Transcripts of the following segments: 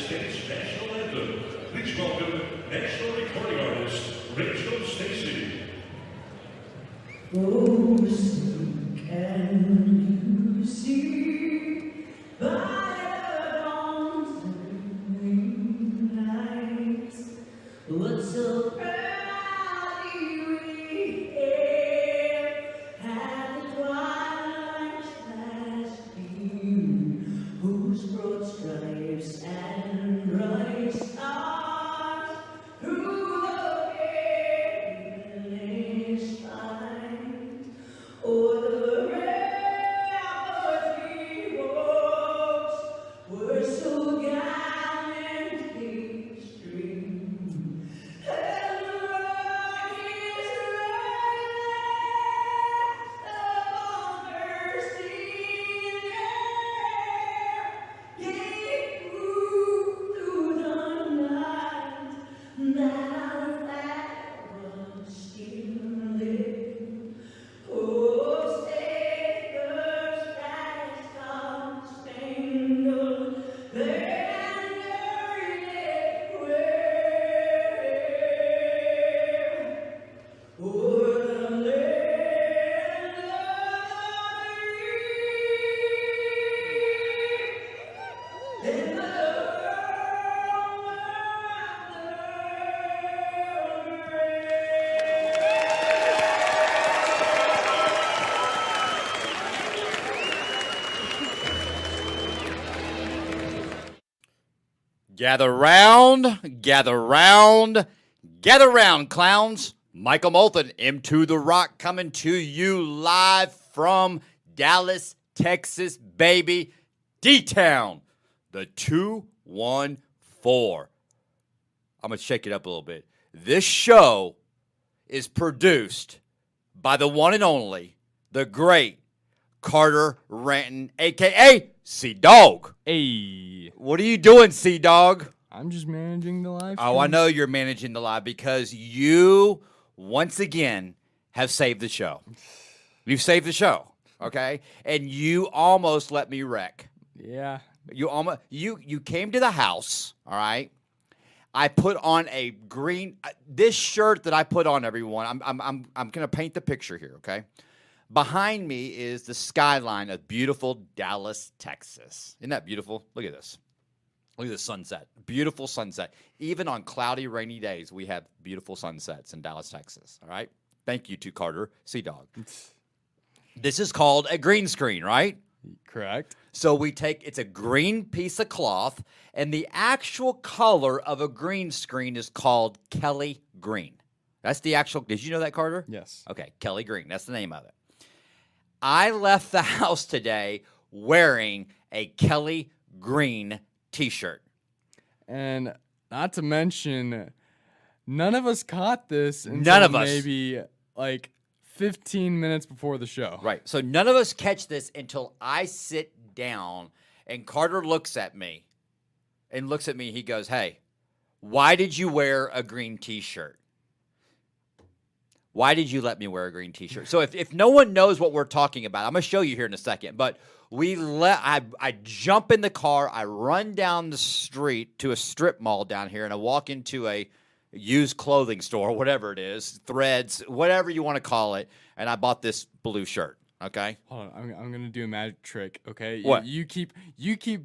States national anthem. Please welcome national recording artist Rachel Stacey. Oh, can you see by the dawn's early light what so proudly we hailed at the twilight's last gleam, whose broad stripes and bright stars through the perilous fight o'er the ramparts we walked were so gallantly streamed, and the rockets raised upon bursting air gave proof through the night that our flag was still there. Oh, say the star-spangled banner yet wave o'er the land of the free and the home of the Gather round, gather round, gather round, clowns. Michael Moulton, M2 The Rock, coming to you live from Dallas, Texas, baby. D-Town, the 214. I'm going to shake it up a little bit. This show is produced by the one and only, the great Carter Ranton, a.k.a. C-Dog. Hey, What are you doing, C-Dog? I'm just managing the live. Oh, I know you're managing the live because you, once again, have saved the show. You've saved the show, okay? And you almost let me wreck. Yeah. You came to the house, all right? I put on a green this shirt that I put on, everyone. I'm gonna paint the picture here, okay? Behind me is the skyline of beautiful Dallas, Texas. Isn't that beautiful? Look at this. Look at the sunset. Beautiful sunset. Even on cloudy, rainy days, we have beautiful sunsets in Dallas, Texas. All right? Thank you to Carter, C-Dog. This is called a green screen, right? Correct. So it's a green piece of cloth, and the actual color of a green screen is called Kelly Green. That's the actual, did you know that, Carter? Yes. Okay, Kelly Green. That's the name of it. I left the house today wearing a Kelly Green t-shirt. And not to mention, none of us caught this until None of us. maybe like 15 minutes before the show. Right. So none of us catch this until I sit down and Carter looks at me. He goes, "Hey, why did you wear a green t-shirt? Why did you let me wear a green t-shirt?" So if no one knows what we're talking about, I'm going to show you here in a second. But I jump in the car, I run down the street to a strip mall down here, and I walk into a used clothing store, whatever it is, Threads, whatever you want to call it, and I bought this blue shirt. Okay. Hold on, I'm gonna do a magic trick. Okay. What? You keep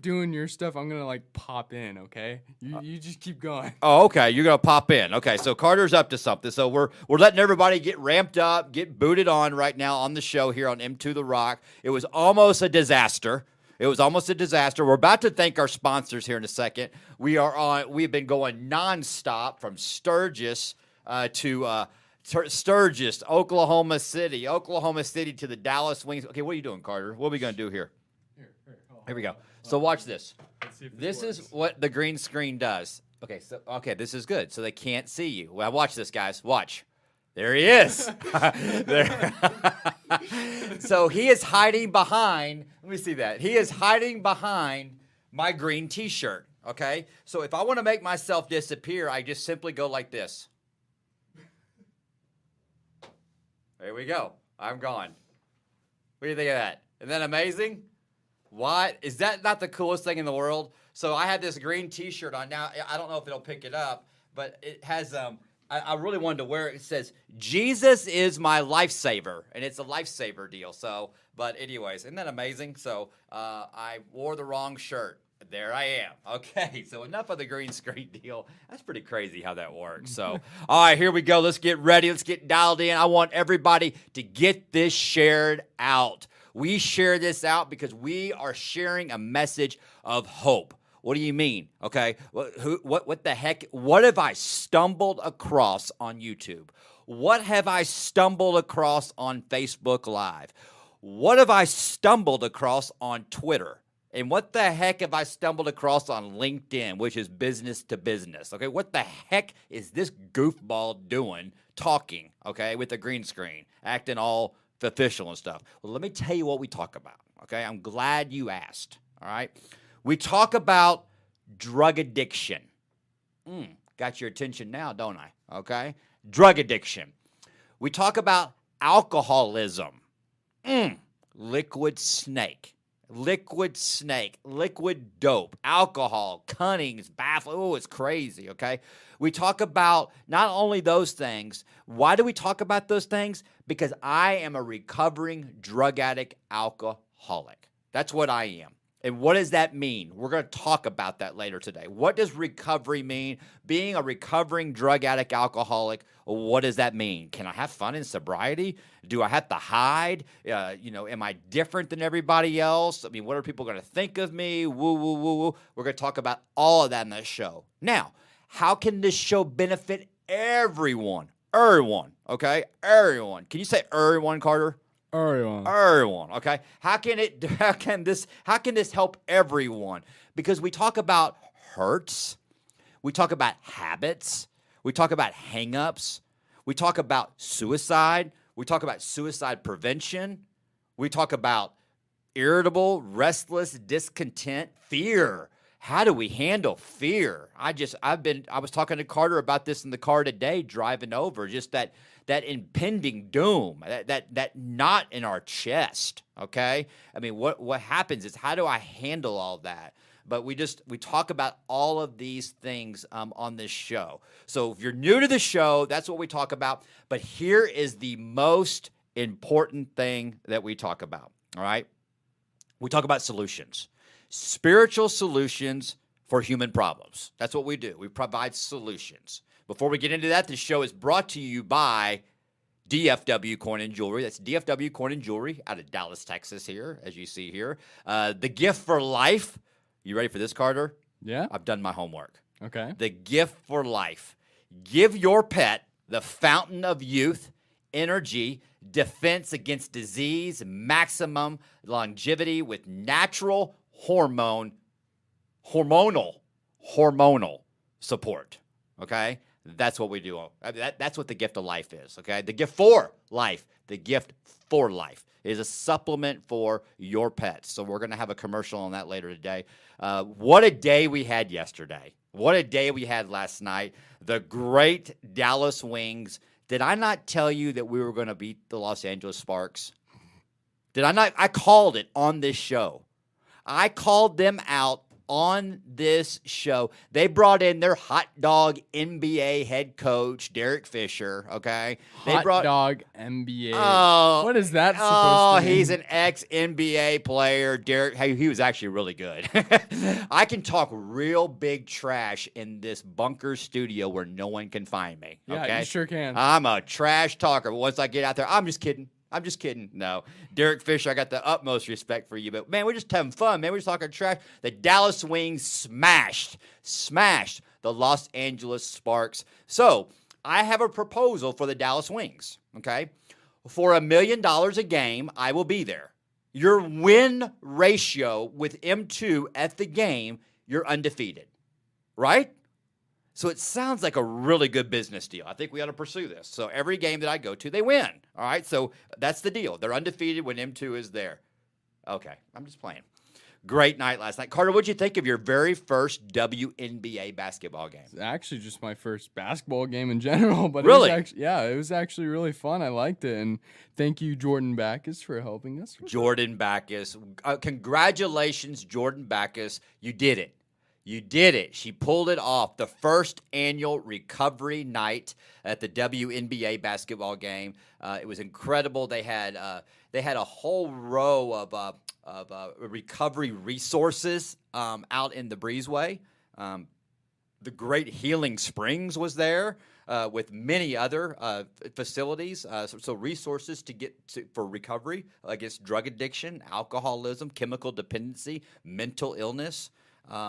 doing your stuff. I'm gonna like pop in. Okay. You just keep going. Oh, okay. You're gonna pop in. Okay, so Carter's up to something. So we're letting everybody get ramped up, get booted on right now on the show here on M2 The Rock. It was almost a disaster. We're about to thank our sponsors here in a second. We've been going nonstop from Sturgis to Sturgis, Oklahoma City to the Dallas Wings. Okay, what are you doing, Carter? What are we gonna do here? Here we go. So watch this. Let's see if This works. is what the green screen does. Okay, this is good. So they can't see you. Well, watch this, guys. Watch. There he is. There. So he is hiding behind. Let me see that. He is hiding behind my green T-shirt. Okay. So if I want to make myself disappear, I just simply go like this. There we go. I'm gone. What do you think of that? Isn't that amazing? What? Is that not the coolest thing in the world? So I had this green T-shirt on. Now I don't know if it'll pick it up, but it has I really wanted to wear it. It says Jesus is my lifesaver, and it's a lifesaver deal. So, but anyways, isn't that amazing? So I wore the wrong shirt. There I am. Okay, so enough of the green screen deal. That's pretty crazy how that works. So, all right, here we go. Let's get ready. Let's get dialed in. I want everybody to get this shared out. We share this out because we are sharing a message of hope. What do you mean? Okay, what the heck? What have I stumbled across on YouTube? What have I stumbled across on Facebook Live? What have I stumbled across on Twitter? And what the heck have I stumbled across on LinkedIn, which is business to business? Okay, what the heck is this goofball doing talking, okay, with the green screen, acting all official and stuff? Well, let me tell you what we talk about, okay? I'm glad you asked, all right? We talk about drug addiction. Got your attention now, don't I? Okay? Drug addiction. We talk about alcoholism. Liquid snake, liquid dope, alcohol, cunnings, baffling. Oh, it's crazy, okay? We talk about not only those things. Why do we talk about those things? Because I am a recovering drug addict alcoholic. That's what I am. And what does that mean? We're going to talk about that later today. What does recovery mean? Being a recovering drug addict alcoholic, what does that mean? Can I have fun in sobriety? Do I have to hide? Am I different than everybody else? I mean, what are people going to think of me? Woo, woo, woo, woo. We're going to talk about all of that in this show. Now, how can this show benefit everyone? Everyone, okay? Everyone. Can you say everyone, Carter? Everyone, okay? How can this help everyone? Because we talk about hurts, we talk about habits, we talk about hang-ups, we talk about suicide, we talk about suicide prevention, we talk about irritable, restless, discontent, fear. How do we handle fear? I was talking to Carter about this in the car today, driving over, just that impending doom, that knot in our chest, okay? I mean, what happens is, how do I handle all that? But we talk about all of these things on this show. So if you're new to the show, that's what we talk about. But here is the most important thing that we talk about, all right? We talk about solutions. Spiritual solutions for human problems. That's what we do. We provide solutions. Before we get into that, this show is brought to you by DFW Coin and Jewelry. That's DFW Coin and Jewelry out of Dallas, Texas here, as you see here. The gift for life. You ready for this, Carter? Yeah. I've done my homework. Okay. The gift for life. Give your pet the fountain of youth, energy, defense against disease, maximum longevity with natural hormonal support, okay? That's what we do. That's what the gift of life is, okay? The gift for life is a supplement for your pets. So we're going to have a commercial on that later today. What a day we had yesterday. What a day we had last night. The great Dallas Wings. Did I not tell you that we were going to beat the Los Angeles Sparks? Did I not? I called it on this show. I called them out on this show. They brought in their hot dog NBA head coach, Derek Fisher, okay? Hot dog NBA. Oh, what is that supposed to mean? He's an ex-NBA player. Derek, he was actually really good. I can talk real big trash in this bunker studio where no one can find me, okay? Yeah, you sure can. I'm a trash talker, but once I get out there, I'm just kidding. No. Derek Fisher, I got the utmost respect for you. But, man, we're just having fun, man. We're just talking trash. The Dallas Wings smashed the Los Angeles Sparks. So, I have a proposal for the Dallas Wings, okay? For $1 million a game, I will be there. Your win ratio with M2 at the game, you're undefeated, right? So it sounds like a really good business deal. I think we ought to pursue this. So every game that I go to, they win. All right, so that's the deal. They're undefeated when M2 is there. Okay, I'm just playing. Great night last night. Carter, what'd you think of your very first WNBA basketball game? It's actually just my first basketball game in general, but Really? It was actually really fun. I liked it, and thank you, Jordan Backus, for helping us. Jordan Backus. Congratulations, Jordan Backus. You did it. You did it. She pulled it off. The first annual recovery night at the WNBA basketball game. It was incredible. They had a whole row of recovery resources out in the breezeway. The Great Healing Springs was there with many other facilities, so resources for recovery against drug addiction, alcoholism, chemical dependency, mental illness.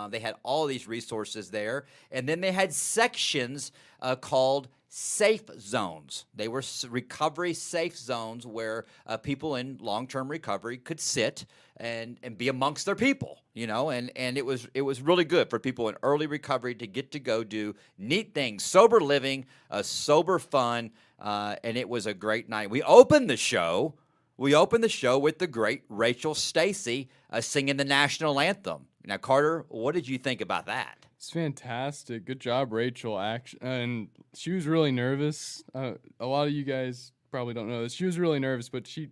They had all these resources there. And then they had sections called safe zones. They were recovery safe zones where people in long-term recovery could sit and be amongst their people, and it was really good for people in early recovery to get to go do neat things, sober living, sober fun, and it was a great night. We opened the show with the great Rachel Stacey singing the national anthem. Now, Carter, what did you think about that? It's fantastic. Good job, Rachel. And she was really nervous. A lot of you guys probably don't know this. She was really nervous, but she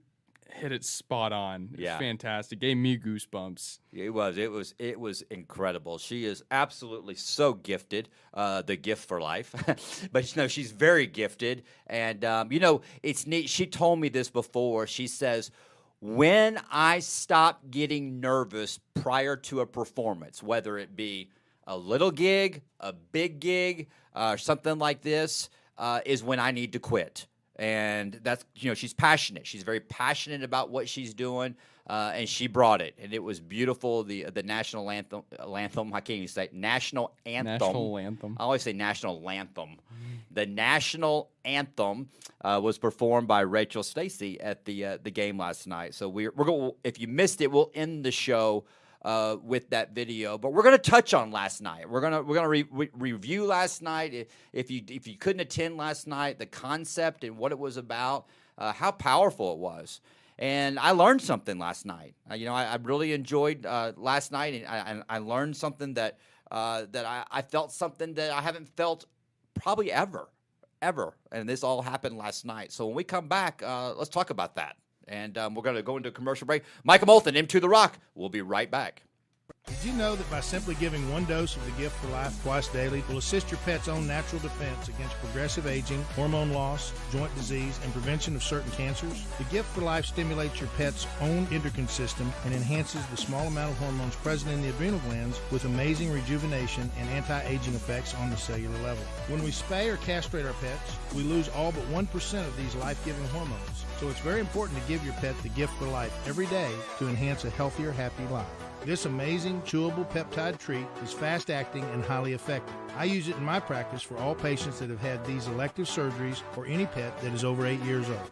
hit it spot on. It was fantastic. Gave me goosebumps. It was incredible. She is absolutely so gifted, the gift for life. But she's very gifted, and it's neat. She told me this before. She says, when I stop getting nervous prior to a performance, whether it be a little gig, a big gig, something like this, is when I need to quit. And that's, she's passionate. She's very passionate about what she's doing, and she brought it. And it was beautiful. The national anthem, I can't even say it, national anthem. National anthem. I always say national anthem. The national anthem was performed by Rachel Stacey at the game last night. So we're going. If you missed it, we'll end the show with that video. But we're going to touch on last night. We're gonna review last night. If you couldn't attend last night, the concept and what it was about, how powerful it was. And I learned something last night. I really enjoyed last night, and I learned something that I felt something that I haven't felt probably ever. And this all happened last night. So when we come back, let's talk about that. And we're going to go into a commercial break. Michael Moulton, M2 The Rock. We'll be right back. Did you know that by simply giving one dose of the Gift for Life twice daily will assist your pet's own natural defense against progressive aging, hormone loss, joint disease, and prevention of certain cancers? The Gift for Life stimulates your pet's own endocrine system and enhances the small amount of hormones present in the adrenal glands with amazing rejuvenation and anti-aging effects on the cellular level. When we spay or castrate our pets, we lose all but 1% of these life-giving hormones. So it's very important to give your pet the Gift for Life every day to enhance a healthier, happy life. This amazing chewable peptide treat is fast-acting and highly effective. I use it in my practice for all patients that have had these elective surgeries or any pet that is over 8 years old.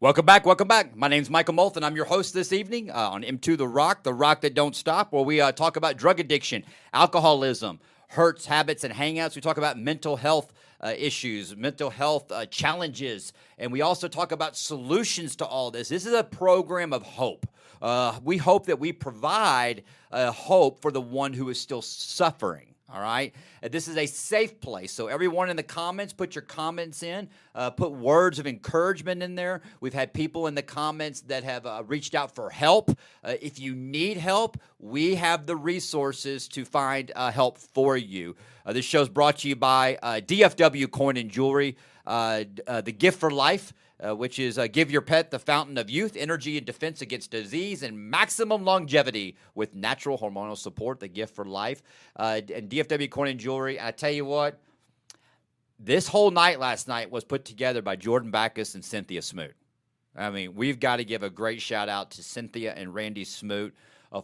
Welcome back. My name's Michael Moulton. I'm your host this evening on M2 The Rock that don't stop, where we talk about drug addiction, alcoholism, hurts, habits, and hangouts. We talk about mental health issues, mental health challenges, and we also talk about solutions to all this. This is a program of hope. We hope that we provide hope for the one who is still suffering. All right. This is a safe place. So everyone in the comments, put your comments in. Put words of encouragement in there. We've had people in the comments that have reached out for help. If you need help, we have the resources to find help for you. This show is brought to you by DFW Coin and Jewelry, the Gift for Life, which is give your pet the fountain of youth, energy, and defense against disease, and maximum longevity with natural hormonal support, the Gift for Life, and DFW Coin and Jewelry. I tell you what, this whole night last night was put together by Jordan Backus and Cynthia Smoot. I mean, we've got to give a great shout out to Cynthia and Randy Smoot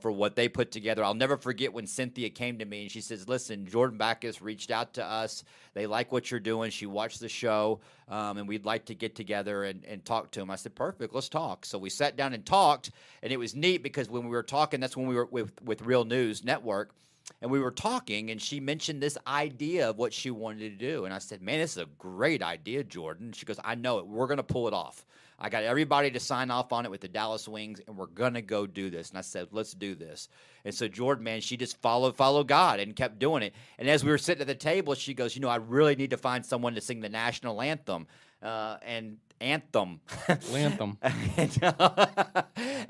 for what they put together. I'll never forget when Cynthia came to me and she says, listen, Jordan Backus reached out to us. They like what you're doing. She watched the show, and we'd like to get together and talk to him. I said, perfect, let's talk. So we sat down and talked, and it was neat because when we were talking, that's when we were with Real News Network, and we were talking, and she mentioned this idea of what she wanted to do. And I said, man, this is a great idea, Jordan. She goes, I know it. We're going to pull it off. I got everybody to sign off on it with the Dallas Wings, and we're going to go do this. And I said, let's do this. And so Jordan, man, she just followed God and kept doing it. And as we were sitting at the table, she goes, I really need to find someone to sing the national anthem. And anthem. Lanthem.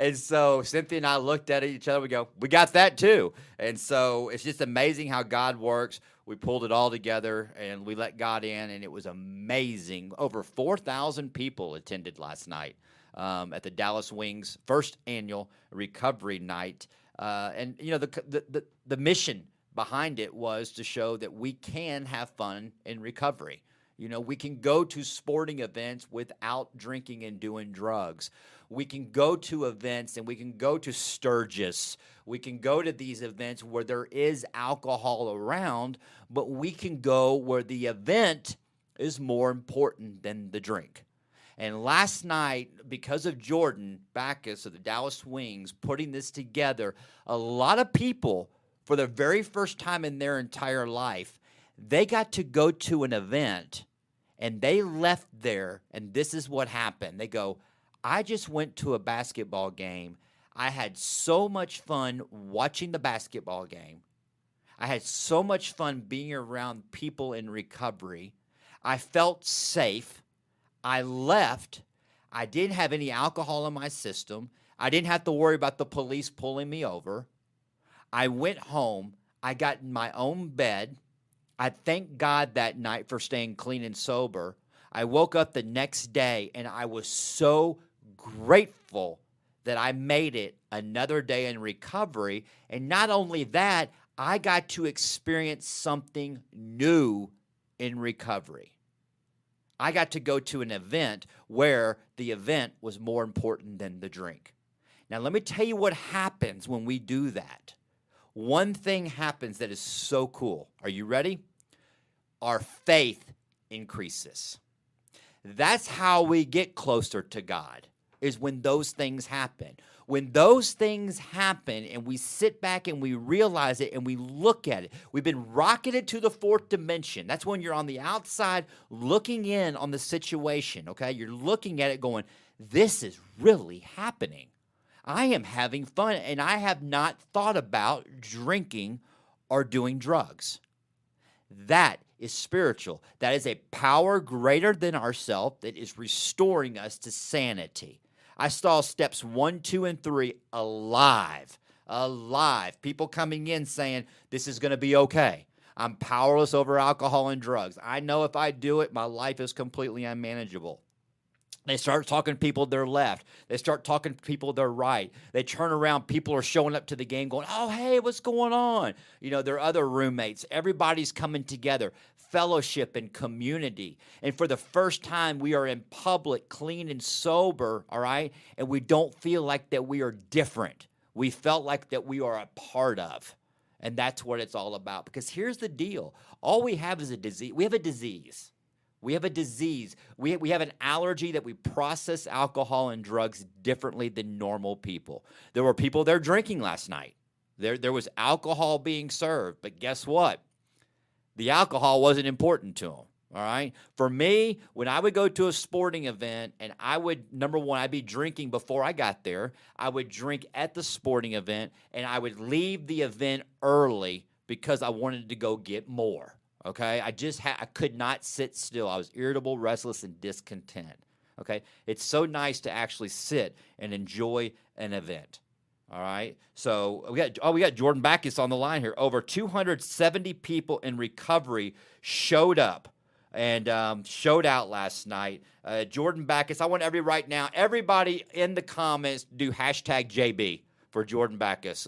And so Cynthia and I looked at each other. We go, we got that too. And so it's just amazing how God works. We pulled it all together and we let God in, and it was amazing. Over 4,000 people attended last night at the Dallas Wings first annual recovery night. And the mission behind it was to show that we can have fun in recovery. We can go to sporting events without drinking and doing drugs. We can go to events and we can go to Sturgis. We can go to these events where there is alcohol around, but we can go where the event is more important than the drink. And last night, because of Jordan Backus of the Dallas Wings putting this together, a lot of people, for the very first time in their entire life, they got to go to an event. And they left there, and this is what happened. They go, I just went to a basketball game. I had so much fun watching the basketball game. I had so much fun being around people in recovery. I felt safe. I left. I didn't have any alcohol in my system. I didn't have to worry about the police pulling me over. I went home. I got in my own bed. I thank God that night for staying clean and sober. I woke up the next day, and I was so grateful that I made it another day in recovery. And not only that, I got to experience something new in recovery. I got to go to an event where the event was more important than the drink. Now, let me tell you what happens when we do that. One thing happens that is so cool. Are you ready? Our faith increases. That's how we get closer to God, is when those things happen. When those things happen and we sit back and we realize it and we look at it, we've been rocketed to the fourth dimension. That's when you're on the outside looking in on the situation, okay? You're looking at it going, this is really happening. I am having fun, and I have not thought about drinking or doing drugs. That is spiritual. That is a power greater than ourselves that is restoring us to sanity. I saw steps 1, 2, and 3 alive. People coming in saying, this is going to be okay. I'm powerless over alcohol and drugs. I know if I do it, my life is completely unmanageable. They start talking to people to their left. They start talking to people to their right. They turn around. People are showing up to the game going, oh, hey, what's going on? Their other roommates. Everybody's coming together. Fellowship and community. And for the first time, we are in public, clean and sober, all right? And we don't feel like that we are different. We felt like that we are a part of. And that's what it's all about. Because here's the deal. All we have is a disease. We have a disease. We have a disease. We have an allergy that we process alcohol and drugs differently than normal people. There were people there drinking last night. There was alcohol being served. But guess what? The alcohol wasn't important to them. All right? For me, when I would go to a sporting event and I would, number one, I'd be drinking before I got there. I would drink at the sporting event, and I would leave the event early because I wanted to go get more. Okay, I could not sit still. I was irritable, restless, and discontent. Okay, it's so nice to actually sit and enjoy an event. All right, so we got Jordan Backus on the line here. Over 270 people in recovery showed up and showed out last night. Jordan Backus, I want everybody in the comments do #JB. For Jordan Backus.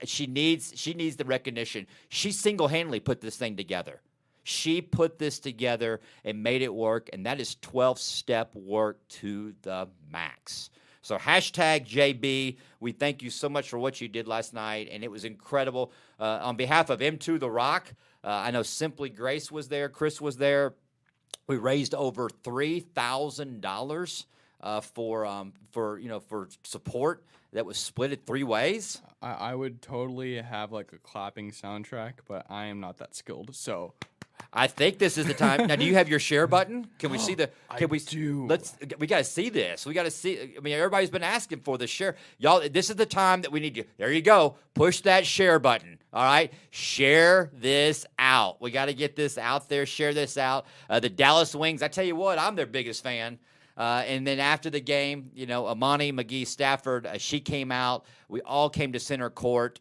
She needs the recognition. She single-handedly put this thing together. She put this together and made it work, and that is 12-step work to the max. So #JB, we thank you so much for what you did last night, and it was incredible. On behalf of M2 The Rock, I know Simply Grace was there, Chris was there. We raised over $3,000 for support that was split it 3 ways. I would totally have like a clapping soundtrack, but I am not that skilled. So I think this is the time. Now, do you have your share button? Can we see the? Can we do. We got to see this. We got to see. I mean, everybody's been asking for the share. Y'all, this is the time that we need you. There you go. Push that share button. All right, share this out. We got to get this out there. Share this out. The Dallas Wings. I tell you what, I'm their biggest fan. And then after the game, you know, Amani McGee Stafford, she came out. We all came to center court.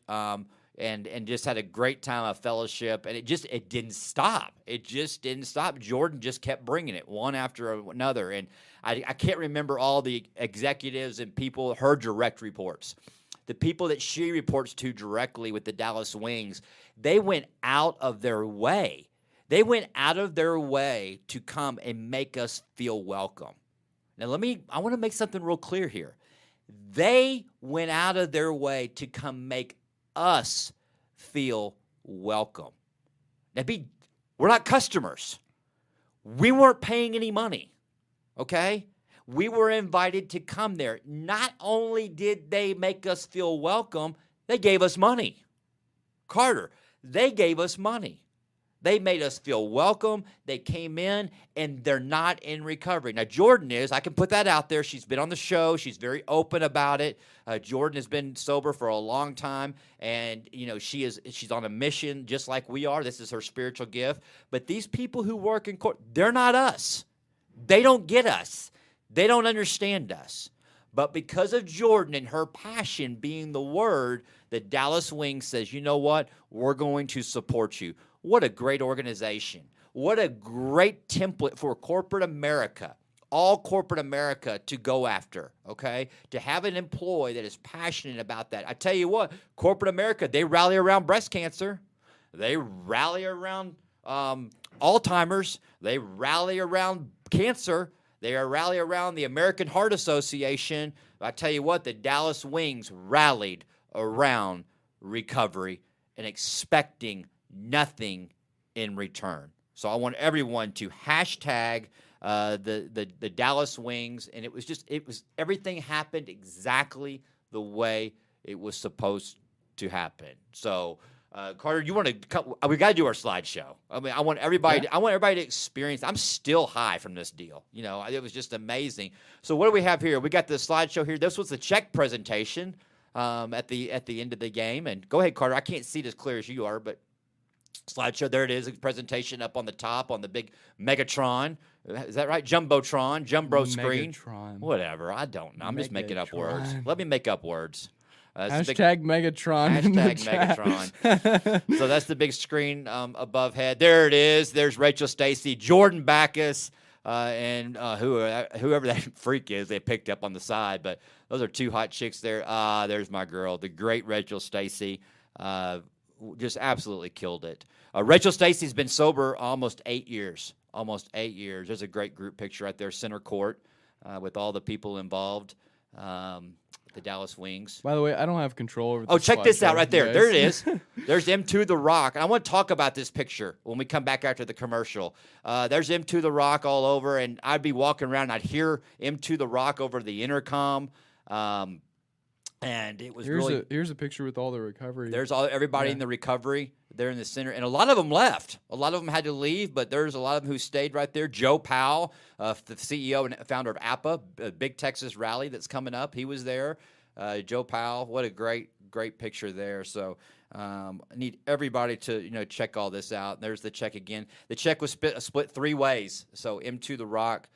And just had a great time of fellowship, and it didn't stop. It just didn't stop. Jordan just kept bringing it one after another, and I can't remember all the executives and people, her direct reports. The people that she reports to directly with the Dallas Wings, they went out of their way. They went out of their way to come and make us feel welcome. Now, I want to make something real clear here. They went out of their way to come make us feel welcome. Now, we're not customers. We weren't paying any money, okay? We were invited to come there. Not only did they make us feel welcome, they gave us money. Carter, they gave us money. They made us feel welcome. They came in, and they're not in recovery. Now, Jordan is. I can put that out there. She's been on the show. She's very open about it. Jordan has been sober for a long time, and, you know, she's on a mission just like we are. This is her spiritual gift. But these people who work in court, they're not us. They don't get us. They don't understand us. But because of Jordan and her passion being the word, the Dallas Wings says, you know what? We're going to support you. What a great organization. What a great template for corporate America, all corporate America to go after, okay? To have an employee that is passionate about that. I tell you what, corporate America, they rally around breast cancer. They rally around Alzheimer's. They rally around cancer. They rally around the American Heart Association. I tell you what, the Dallas Wings rallied around recovery and expecting nothing in return. So I want everyone to hashtag the Dallas Wings, and it was everything happened exactly the way it was supposed to happen. So Carter, you want to? We got to do our slideshow. I mean, I want everybody. Yeah. I want everybody to experience. I'm still high from this deal. You know, it was just amazing. So what do we have here? We got the slideshow here. This was the check presentation at the end of the game. And go ahead, Carter. I can't see it as clear as you are, but slideshow. There it is. A presentation up on the top on the big Megatron. Is that right? Jumbo screen. Megatron. Whatever. I don't know. I'm just making up words. Let me make up words. Hashtag Megatron. Hashtag Megatron. So that's the big screen above head. There it is. There's Rachel Stacey, Jordan Backus, and whoever that freak is they picked up on the side. But those are two hot chicks there. There's my girl, the great Rachel Stacey. Just absolutely killed it. Rachel Stacey's been sober almost 8 years. Almost 8 years. There's a great group picture right there, center court, with all the people involved. The Dallas Wings. By the way, I don't have control over. Oh, check this out right there. Guys. There it is. There's M2 The Rock. And I want to talk about this picture when we come back after the commercial. There's M2 The Rock all over, and I'd be walking around and I'd hear M2 The Rock over the intercom. And it was here's a picture with all the recovery. There's everybody in the recovery. They're in the center, and a lot of them left. A lot of them had to leave, but there's a lot of them who stayed right there. Joe Powell, the CEO and founder of APA, a big Texas rally that's coming up, he was there. Joe Powell, what a great picture there. So I need everybody to check all this out. There's the check again. The check was split three ways. So M2 The Rock.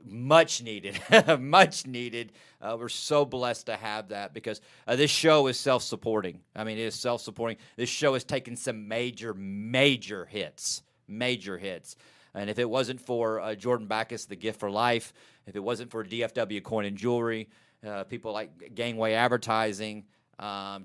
Much needed, much needed. We're so blessed to have that because this show is self-supporting. I mean, it is self-supporting. This show has taken some major hits. And if it wasn't for Jordan Backus, The Gift for Life, if it wasn't for DFW Coin and Jewelry, people like Gangway Advertising,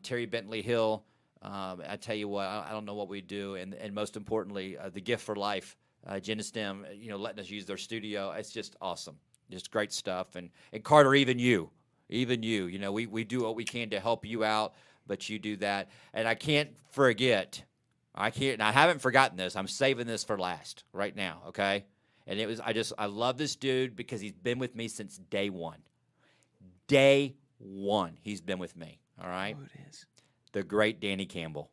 Terry Bentley Hill, I tell you what, I don't know what we'd do. And most importantly, The Gift for Life. Genestem, letting us use their studio. It's just awesome. Just great stuff. And Carter, even you, we do what we can to help you out, but you do that. And I can't forget, I haven't forgotten this. I'm saving this for last right now, okay? And I love this dude because he's been with me since day one. Day one, he's been with me, all right? Oh, it is. The great Danny Campbell.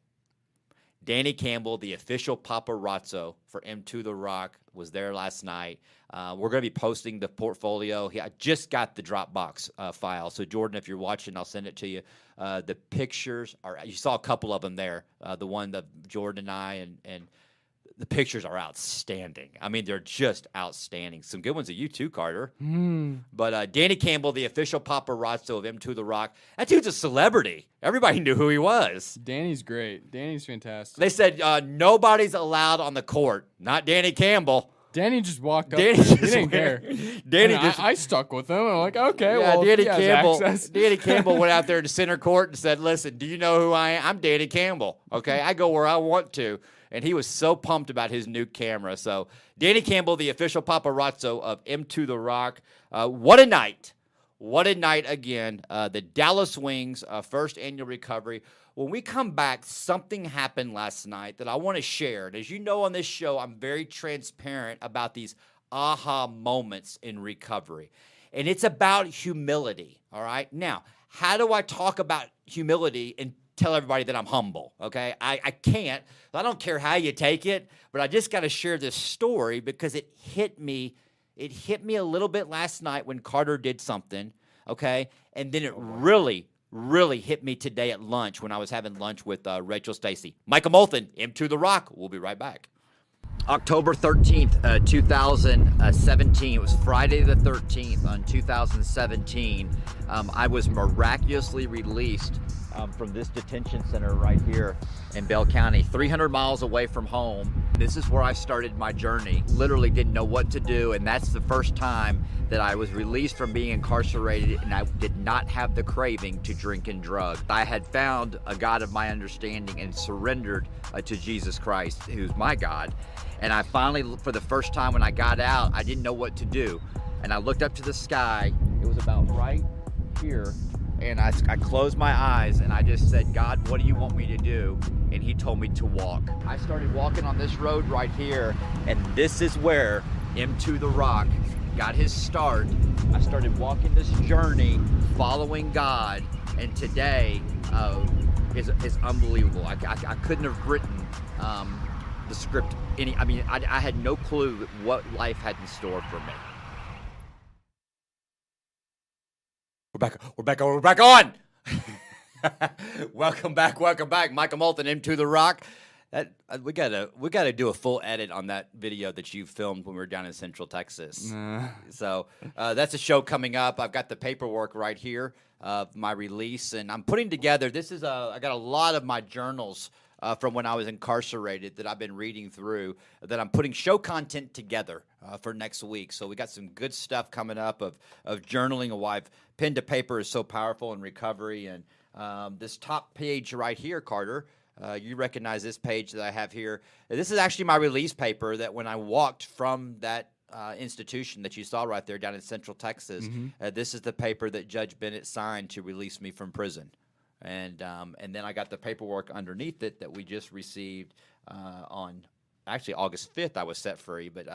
Danny Campbell, the official paparazzo for M2 The Rock, was there last night. We're going to be posting the portfolio. I just got the Dropbox file. So, Jordan, if you're watching, I'll send it to you. The pictures you saw a couple of them there. The one of Jordan and I, and the pictures are outstanding. I mean, they're just outstanding. Some good ones of you too, Carter. But Danny Campbell, the official paparazzo of M2 The Rock, that dude's a celebrity. Everybody knew who he was. Danny's great. Danny's fantastic. They said nobody's allowed on the court. Not Danny Campbell. Danny just walked up. Danny He just didn't care. Danny I stuck with him. I'm like, okay, yeah, well, Danny if he has Campbell. access. Danny Campbell went out there to center court and said, "Listen, do you know who I am? I'm Danny Campbell. Okay, I go where I want to." And he was so pumped about his new camera. So, Danny Campbell, the official paparazzo of M2 The Rock. What a night. What a night again. The Dallas Wings, first annual recovery. When we come back, something happened last night that I want to share. And as you know on this show, I'm very transparent about these aha moments in recovery. And it's about humility, all right? Now, how do I talk about humility and tell everybody that I'm humble, okay? I can't. I don't care how you take it, but I just got to share this story because it hit me. It hit me a little bit last night when Carter did something, okay? And then it really hit me today at lunch when I was having lunch with Rachel Stacy. Micah Moulton, M2 The Rock. We'll be right back. October 13th, 2017. It was Friday the 13th on 2017. I was miraculously released from this detention center right here in Bell County, 300 miles away from home. This is where I started my journey. Literally didn't know what to do, and that's the first time that I was released from being incarcerated, and I did not have the craving to drink and drug. I had found a God of my understanding and surrendered to Jesus Christ, who's my God. And I finally, for the first time when I got out, I didn't know what to do. And I looked up to the sky. It was about right here. And I closed my eyes and I just said, God, what do you want me to do? And he told me to walk. I started walking on this road right here, and this is where M2 The Rock got his start. I started walking this journey, following God, and today is unbelievable. I couldn't have written the script I had no clue what life had in store for me. We're back on. Welcome back. Micah Moulton, M2 The Rock. We gotta do a full edit on that video that you filmed when we were down in Central Texas. So that's a show coming up. I've got the paperwork right here of my release, and I'm putting together. I got a lot of my journals from when I was incarcerated that I've been reading through, that I'm putting show content together for next week. So we got some good stuff coming up of journaling, of why pen to paper is so powerful in recovery. And this top page right here, Carter, you recognize this page that I have here. This is actually my release paper that when I walked from that institution that you saw right there down in Central Texas, this is the paper that Judge Bennett signed to release me from prison. And then I got the paperwork underneath it that we just received on actually August 5th. I was set free, but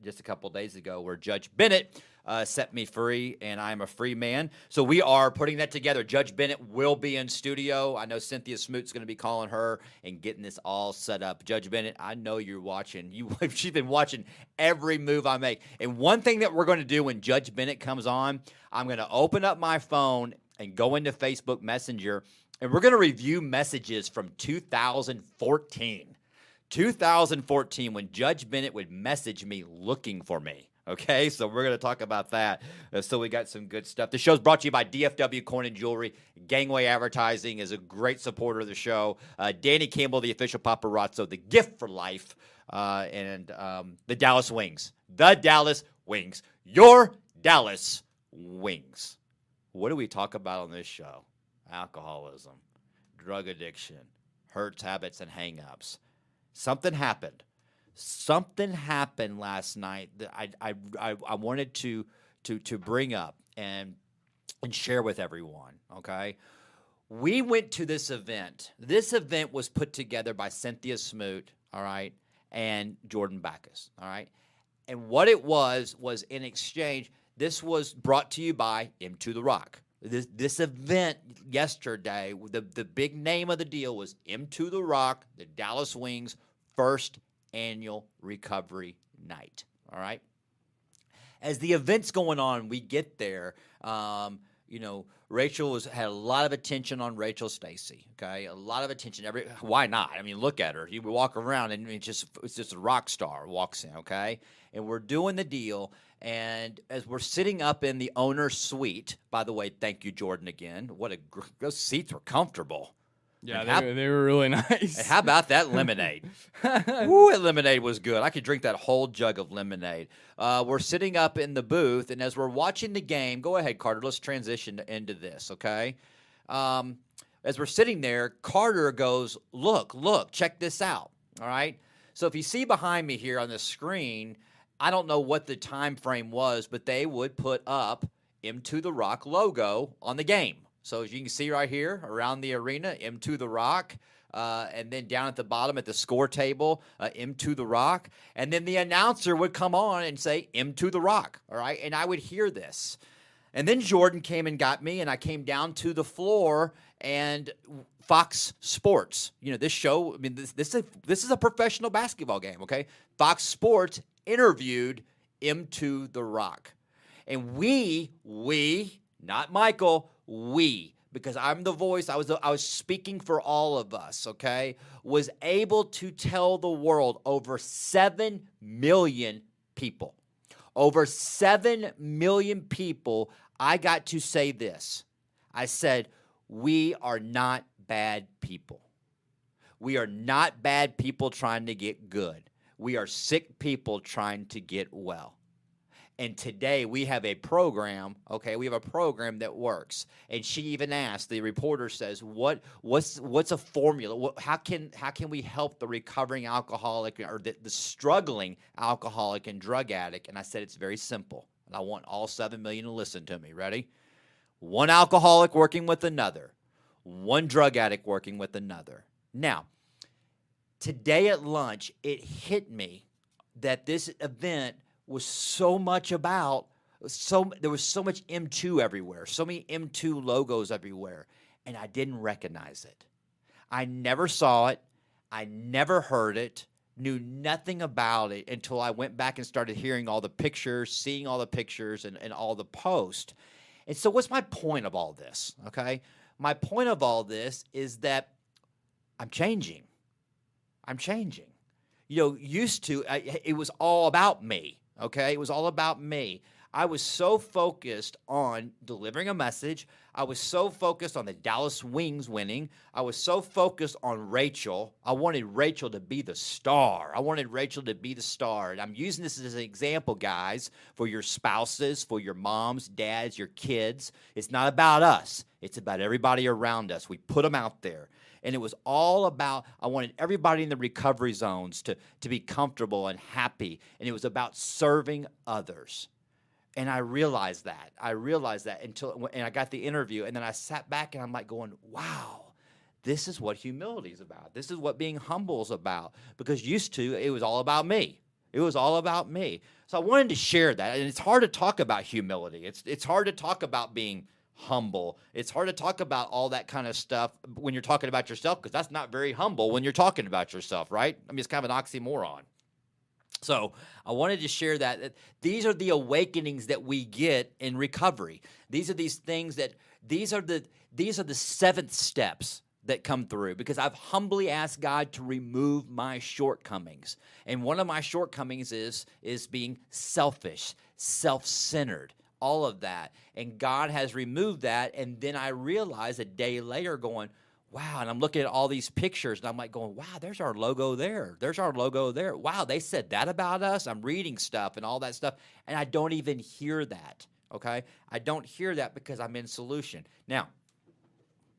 just a couple days ago, where Judge Bennett set me free, and I am a free man. So we are putting that together. Judge Bennett will be in studio. I know Cynthia Smoot's going to be calling her and getting this all set up. Judge Bennett, I know you're watching. She's been watching every move I make. And one thing that we're going to do when Judge Bennett comes on, I'm going to open up my phone and go into Facebook Messenger, and we're going to review messages from 2014. 2014, when Judge Bennett would message me looking for me. Okay, so we're going to talk about that. So we got some good stuff. The show's brought to you by DFW Coin and Jewelry. Gangway Advertising is a great supporter of the show. Danny Campbell, the official paparazzo, The Gift for Life, and the Dallas Wings. The Dallas Wings. Your Dallas Wings. What do we talk about on this show? Alcoholism, drug addiction, hurts, habits, and hang-ups. Something happened. Something happened last night that I wanted to bring up and share with everyone, okay? We went to this event. This event was put together by Cynthia Smoot, all right, and Jordan Backus, all right? And what it was in exchange, this was brought to you by M2 The Rock. This event yesterday, the big name of the deal was M2 The Rock, the Dallas Wings' first annual recovery night. All right. As the event's going on, we get there. Rachel had a lot of attention on Rachel Stacy. Okay, a lot of attention. Why not? I mean, look at her. You walk around and it's just a rock star walks in. Okay, and we're doing the deal. And as we're sitting up in the owner's suite, by the way, thank you, Jordan, again. Those seats were comfortable. Yeah, they were really nice. How about that lemonade? Woo, that lemonade was good. I could drink that whole jug of lemonade. We're sitting up in the booth, and as we're watching the game, go ahead, Carter. Let's transition into this, okay? As we're sitting there, Carter goes, look, check this out, all right? So if you see behind me here on the screen, I don't know what the time frame was, but they would put up M2 The Rock logo on the game. So as you can see right here around the arena, M2 The Rock, and then down at the bottom at the score table, M2 The Rock. And then the announcer would come on and say, M2 The Rock, all right? And I would hear this. And then Jordan came and got me, and I came down to the floor, and Fox Sports, this show, I mean, this is a professional basketball game, okay? Fox Sports interviewed M2 The Rock. And we, not Michael, because I'm the voice, I was speaking for all of us, okay, was able to tell the world over 7 million people. Over 7 million people, I got to say this. I said, we are not bad people. We are not bad people trying to get good. We are sick people trying to get well. And today we have a program, okay? We have a program that works. And she even asked, the reporter says, what's a formula? How can we help the recovering alcoholic or the struggling alcoholic and drug addict? And I said, it's very simple. And I want all 7 million to listen to me. Ready? One alcoholic working with another. One drug addict working with another. Now, today at lunch, it hit me that this event was so much about, there was so much M2 everywhere, so many M2 logos everywhere, and I didn't recognize it. I never saw it. I never heard it, knew nothing about it until I went back and started hearing all the pictures, seeing all the pictures and all the posts. And so what's my point of all this, okay? My point of all this is that I'm changing. I'm changing. Used to, it was all about me. Okay, it was all about me. I was so focused on delivering a message. I was so focused on the Dallas Wings winning. I was so focused on Rachel. I wanted Rachel to be the star. And I'm using this as an example, guys, for your spouses, for your moms, dads, your kids. It's not about us. It's about everybody around us. We put them out there. And it was all about, I wanted everybody in the recovery zones to be comfortable and happy. And it was about serving others. And I realized that. And I got the interview. And then I sat back and I'm like going, wow, this is what humility is about. This is what being humble is about. Because used to, it was all about me. So I wanted to share that. And it's hard to talk about humility. It's hard to talk about being humble. It's hard to talk about all that kind of stuff when you're talking about yourself, because that's not very humble when you're talking about yourself, right? I mean, it's kind of an oxymoron. So I wanted to share that these are the awakenings that we get in recovery. These are these things these are the 7th steps that come through, because I've humbly asked God to remove my shortcomings. And one of my shortcomings is being selfish, self-centered, all of that. And God has removed that. And then I realized a day later going, wow, and I'm looking at all these pictures, and I'm like going, wow, there's our logo there. Wow, they said that about us. I'm reading stuff and all that stuff, and I don't even hear that, okay? I don't hear that because I'm in solution. Now,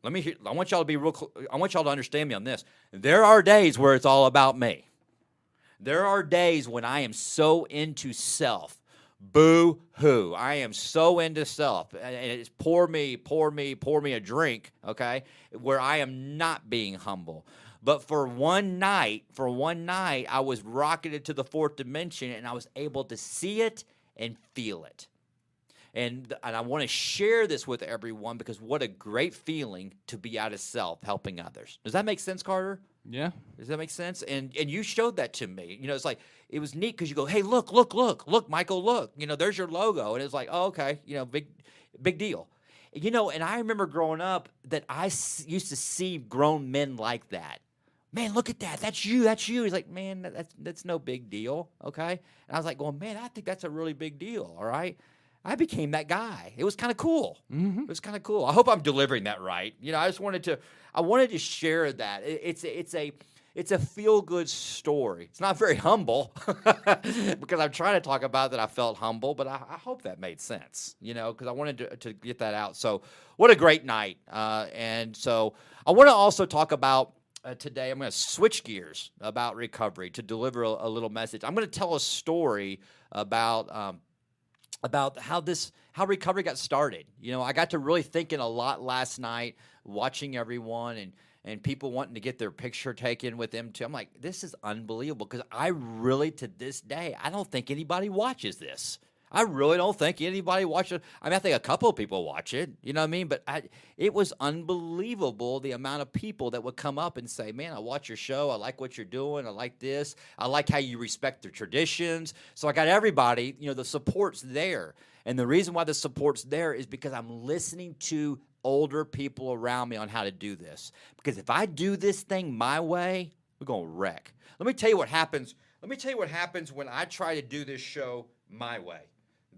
I want y'all to be I want y'all to understand me on this. There are days where it's all about me. There are days when I am so into self. Boo-hoo. I am so into self. And it's pour me a drink, okay, where I am not being humble. But for one night, I was rocketed to the 4th dimension, and I was able to see it and feel it. And I want to share this with everyone because what a great feeling to be out of self helping others. Does that make sense, Carter? Yeah. Does that make sense? And you showed that to me. It's like it was neat because you go, hey, look, Michael, look. There's your logo, and it's like, oh, okay, big deal. And I remember growing up that I used to see grown men like that. Man, look at that. That's you. He's like, man, that's no big deal, okay? And I was like going, man, I think that's a really big deal, all right? I became that guy. It was kind of cool. Mm-hmm. It was kind of cool. I hope I'm delivering that right. I just wanted to share that. It's a feel-good story. It's not very humble because I'm trying to talk about that I felt humble, but I hope that made sense, because I wanted to get that out. So what a great night. And so I want to also talk about today, I'm going to switch gears about recovery to deliver a little message. I'm going to tell a story about how recovery got started. I got to really thinking a lot last night, watching everyone and people wanting to get their picture taken with them too. I'm like, this is unbelievable because I really, to this day, I don't think anybody watches this. I really don't think anybody watches it. I mean, I think a couple of people watch it, you know what I mean? But it was unbelievable the amount of people that would come up and say, man, I watch your show. I like what you're doing. I like this. I like how you respect the traditions. So I got everybody, the support's there. And the reason why the support's there is because I'm listening to older people around me on how to do this. Because if I do this thing my way, we're going to wreck. Let me tell you what happens. When I try to do this show my way.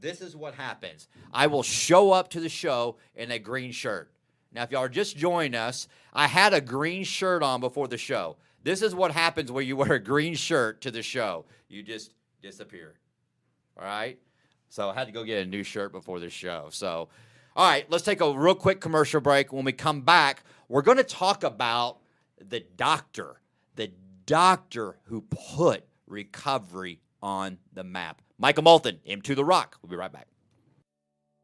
This is what happens. I will show up to the show in a green shirt. Now, if y'all are just joining us, I had a green shirt on before the show. This is what happens when you wear a green shirt to the show. You just disappear. All right? So I had to go get a new shirt before the show. So, all right, let's take a real quick commercial break. When we come back, we're going to talk about the doctor who put recovery on the map. Michael Moulton, M2 The Rock. We'll be right back.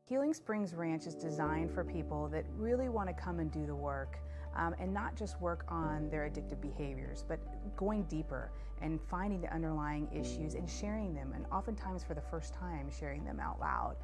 Healing Springs Ranch is designed for people that really want to come and do the work and not just work on their addictive behaviors, but going deeper and finding the underlying issues and sharing them, and oftentimes for the first time sharing them out loud,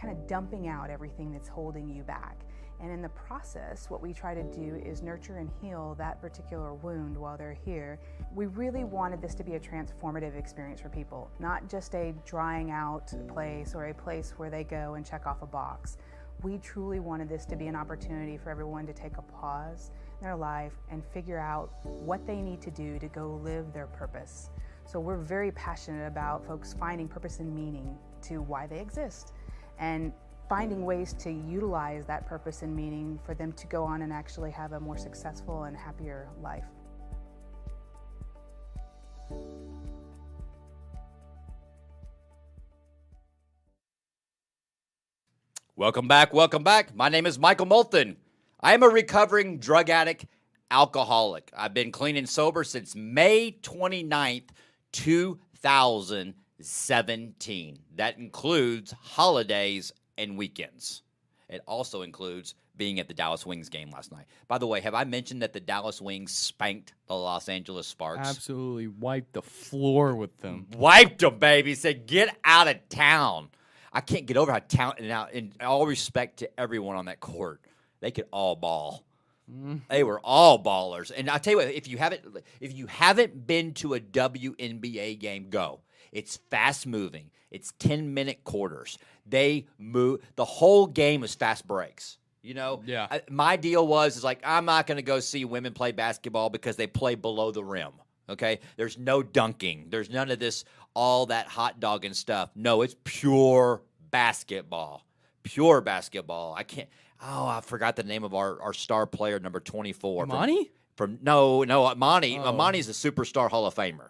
kind of dumping out everything that's holding you back. And in the process, what we try to do is nurture and heal that particular wound while they're here. We really wanted this to be a transformative experience for people, not just a drying out place or a place where they go and check off a box. We truly wanted this to be an opportunity for everyone to take a pause in their life and figure out what they need to do to go live their purpose. So we're very passionate about folks finding purpose and meaning to why they exist, and finding ways to utilize that purpose and meaning for them to go on and actually have a more successful and happier life. Welcome back. My name is Michael Moulton. I am a recovering drug addict, alcoholic. I've been clean and sober since May 29th, 2017. That includes holidays and weekends. It also includes being at the Dallas Wings game last night. By the way, have I mentioned that the Dallas Wings spanked the Los Angeles Sparks? Absolutely wiped the floor with them. Wiped them, baby. Said, get out of town. I can't get over how talented, and in all respect to everyone on that court, they could all ball. They were all ballers. And I tell you what, if you haven't been to a WNBA game, go. It's fast moving. It's 10-minute quarters. They move. The whole game is fast breaks. Yeah. My deal is like, I'm not going to go see women play basketball because they play below the rim. Okay? There's no dunking. There's none of this, all that hot dogging stuff. No, it's pure basketball. Pure basketball. I forgot the name of our star player, number 24. Imani? Imani. Imani's a superstar Hall of Famer.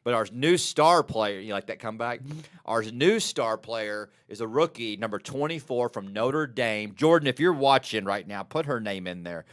But our new star player, you like that comeback? Our new star player is a rookie, number 24 from Notre Dame. Jordan, if you're watching right now, put her name in there.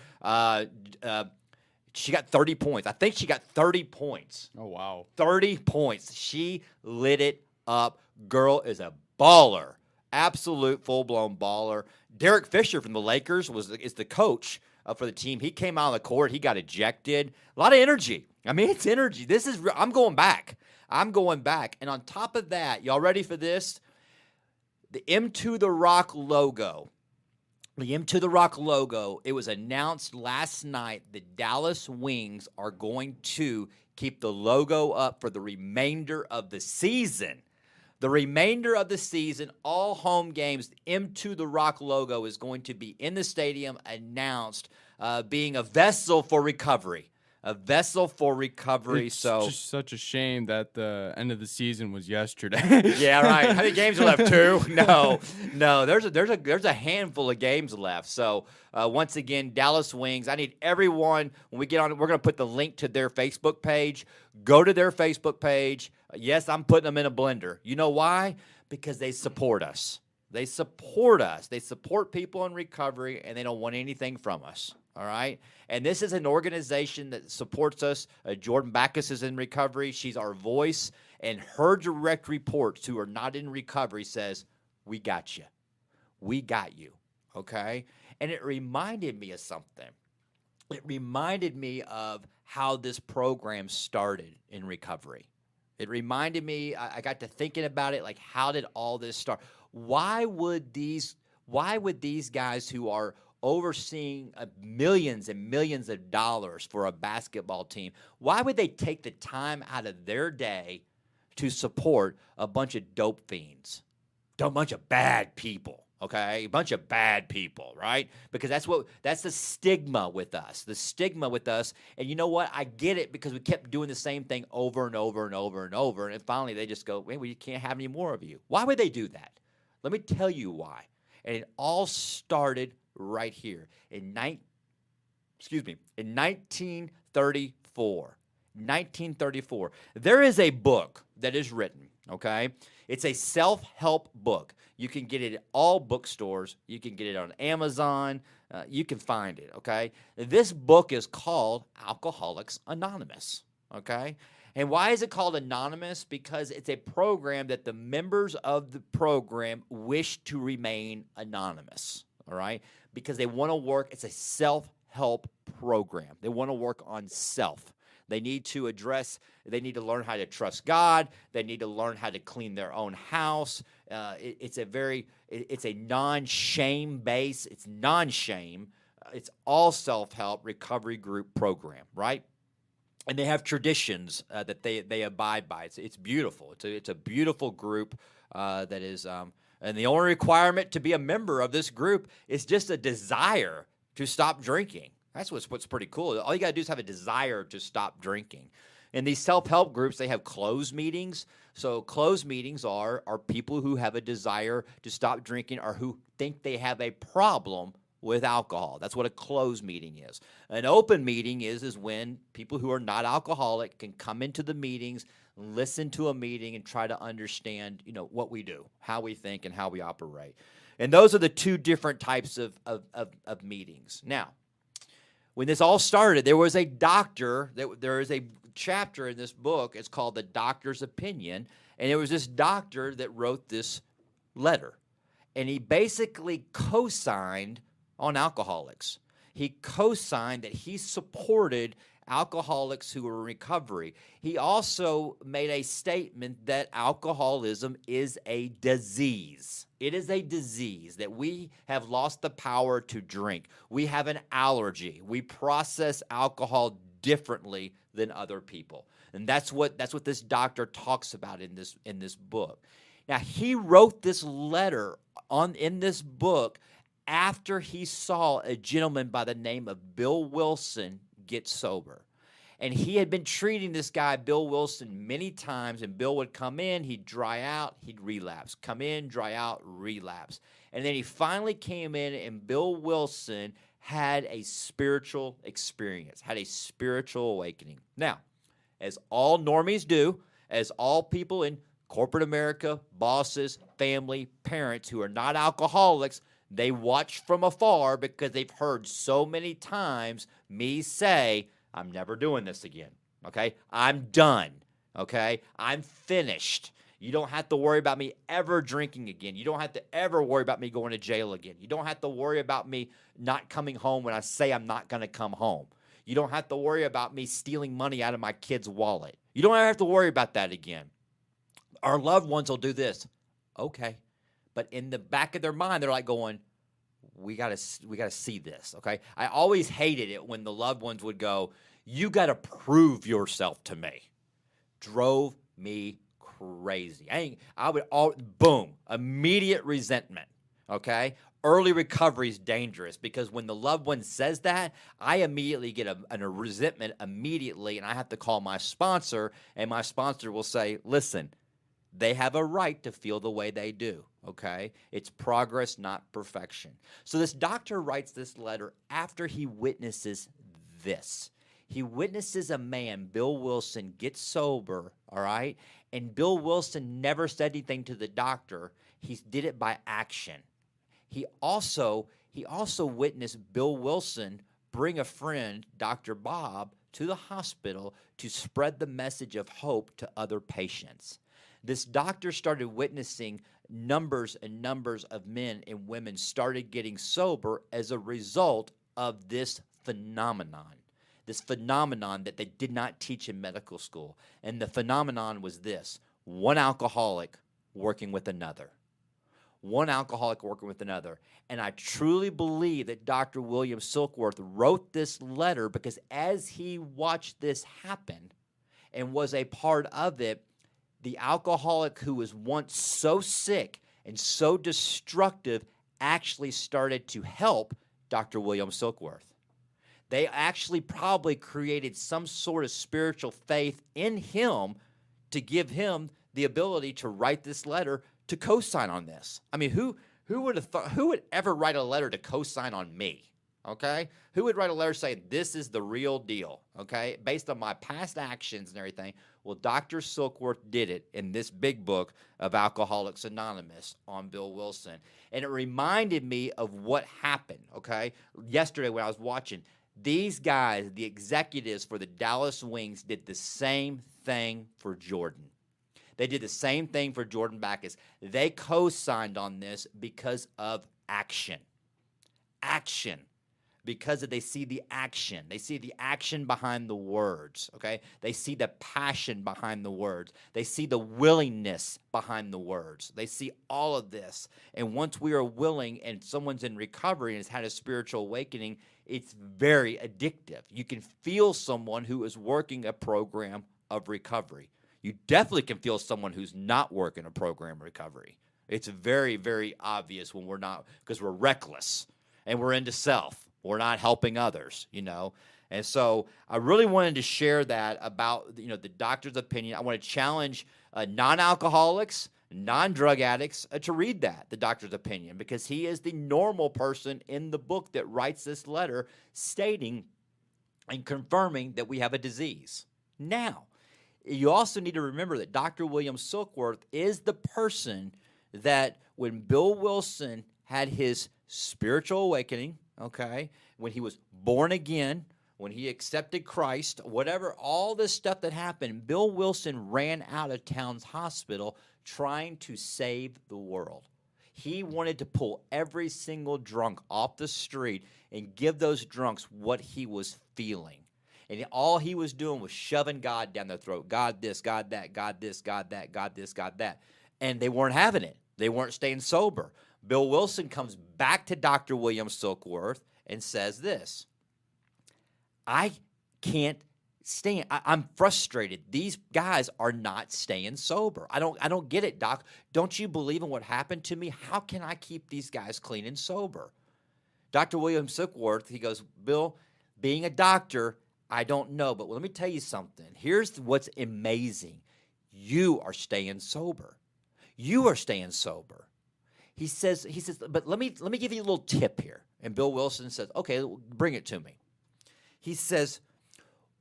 She got 30 points. I think she got 30 points. Oh, wow. 30 points. She lit it up. Girl is a baller. Absolute full-blown baller. Derek Fisher from the Lakers is the coach for the team. He came out on the court. He got ejected. A lot of energy. I mean, it's energy. I'm going back. And on top of that, y'all ready for this? The M2 The Rock logo. The M2 The Rock logo, it was announced last night that Dallas Wings are going to keep the logo up for the remainder of the season. The remainder of the season, all home games, the M2 The Rock logo is going to be in the stadium, announced, being a vessel for recovery. A vessel for recovery. It's so just such a shame that the end of the season was yesterday. yeah, right. How many games are left? 2? No. There's a handful of games left. So once again, Dallas Wings. I need everyone when we get on. We're going to put the link to their Facebook page. Go to their Facebook page. Yes, I'm putting them in a blender. You know why? Because they support us. They support us. They support people in recovery, and they don't want anything from us. All right? And this is an organization that supports us. Jordan Backus is in recovery. She's our voice. And her direct reports who are not in recovery says, we got you. We got you. Okay? And it reminded me of something. It reminded me of how this program started in recovery. It reminded me, I got to thinking about it, like how did all this start? Why would these guys who are overseeing millions and millions of dollars for a basketball team, why would they take the time out of their day to support a bunch of dope fiends, a bunch of bad people, okay? A bunch of bad people, right? Because that's the stigma with us. The stigma with us, and you know what? I get it because we kept doing the same thing over and over and over and over, and finally they just go, "Wait, we can't have any more of you." Why would they do that? Let me tell you why. And it all started right here in 1934. 1934. There is a book that is written, okay? It's a self-help book. You can get it at all bookstores. You can get it on Amazon. You can find it, okay? This book is called Alcoholics Anonymous, okay? And why is it called Anonymous? Because it's a program that the members of the program wish to remain anonymous, all right? Because they want to work, it's a self-help program. They want to work on self. They need to learn how to trust God. They need to learn how to clean their own house. It's a non-shame base. It's non-shame. It's all self-help recovery group program, right? And they have traditions that they abide by. It's beautiful. It's a beautiful group that is, and the only requirement to be a member of this group is just a desire to stop drinking. That's what's pretty cool. All you got to do is have a desire to stop drinking. In these self-help groups, they have closed meetings. So closed meetings are people who have a desire to stop drinking or who think they have a problem with alcohol. That's what a closed meeting is. An open meeting is when people who are not alcoholic can come into the meetings, listen to a meeting, and try to understand, what we do, how we think, and how we operate. And those are the two different types of meetings. Now, when this all started, there was a doctor. There is a chapter in this book. It's called The Doctor's Opinion, and it was this doctor that wrote this letter, and he basically co-signed on alcoholics. He co-signed that he supported alcoholics who were in recovery. He also made a statement that alcoholism is a disease. It is a disease that we have lost the power to drink. We have an allergy. We process alcohol differently than other people. And that's what this doctor talks about in this book. Now, he wrote this letter in this book after he saw a gentleman by the name of Bill Wilson get sober. And he had been treating this guy, Bill Wilson, many times, and Bill would come in, he'd dry out, he'd relapse. Come in, dry out, relapse. And then he finally came in, and Bill Wilson had a spiritual experience, had a spiritual awakening. Now, as all normies do, as all people in corporate America, bosses, family, parents who are not alcoholics, they watch from afar because they've heard so many times me say, I'm never doing this again, okay? I'm done, okay? I'm finished. You don't have to worry about me ever drinking again. You don't have to ever worry about me going to jail again. You don't have to worry about me not coming home when I say I'm not going to come home. You don't have to worry about me stealing money out of my kid's wallet. You don't have to worry about that again. Our loved ones will do this. Okay. but in the back of their mind, they're like going, we gotta see this, okay? I always hated it when the loved ones would go, you gotta prove yourself to me. Drove me crazy. Boom, immediate resentment, okay? Early recovery is dangerous because when the loved one says that, I immediately get a resentment immediately, and I have to call my sponsor, and my sponsor will say, listen, they have a right to feel the way they do, okay? It's progress, not perfection. So this doctor writes this letter after he witnesses this. He witnesses a man, Bill Wilson, get sober, all right? And Bill Wilson never said anything to the doctor. He did it by action. He also witnessed Bill Wilson bring a friend, Dr. Bob, to the hospital to spread the message of hope to other patients. This doctor started witnessing numbers and numbers of men and women started getting sober as a result of this phenomenon that they did not teach in medical school. And the phenomenon was this: one alcoholic working with another. One alcoholic working with another. And I truly believe that Dr. William Silkworth wrote this letter because as he watched this happen and was a part of it, the alcoholic who was once so sick and so destructive actually started to help Dr. William Silkworth. They actually probably created some sort of spiritual faith in him to give him the ability to write this letter to co-sign on this. I mean, who would have thought? Who would ever write a letter to co-sign on me? Okay, who would write a letter saying this is the real deal? Okay, based on my past actions and everything. Well, Dr. Silkworth did it in this big book of Alcoholics Anonymous on Bill Wilson, and it reminded me of what happened. Okay, yesterday when I was watching, these guys, the executives for the Dallas Wings, did the same thing for Jordan. They did the same thing for Jordan Backus. They co-signed on this because of action. Action. Because they see the action. They see the action behind the words, okay? They see the passion behind the words. They see the willingness behind the words. They see all of this. And once we are willing and someone's in recovery and has had a spiritual awakening, it's very addictive. You can feel someone who is working a program of recovery. You definitely can feel someone who's not working a program of recovery. It's very, very obvious when we're not, because we're reckless and we're into self. We're not helping others, you know. And so I really wanted to share that about, you know, the doctor's opinion. I want to challenge non-alcoholics, non-drug addicts to read that, the doctor's opinion, because he is the normal person in the book that writes this letter stating and confirming that we have a disease. Now, you also need to remember that Dr. William Silkworth is the person that when Bill Wilson had his spiritual awakening, okay, when he was born again, when he accepted Christ, whatever, all this stuff that happened, Bill Wilson ran out of Towns Hospital trying to save the world. He wanted to pull every single drunk off the street and give those drunks what he was feeling. And all he was doing was shoving God down their throat. God this, God that, God this, God that, God this, God that. And they weren't having it. They weren't staying sober. Bill Wilson comes back to Dr. William Silkworth and says this: I can't stand. I'm frustrated. These guys are not staying sober. I don't get it, Doc. Don't you believe in what happened to me? How can I keep these guys clean and sober? Dr. William Silkworth, he goes, Bill, being a doctor, I don't know, but let me tell you something. Here's what's amazing. You are staying sober. You are staying sober. He says, but let me give you a little tip here. And Bill Wilson says, okay, bring it to me. He says,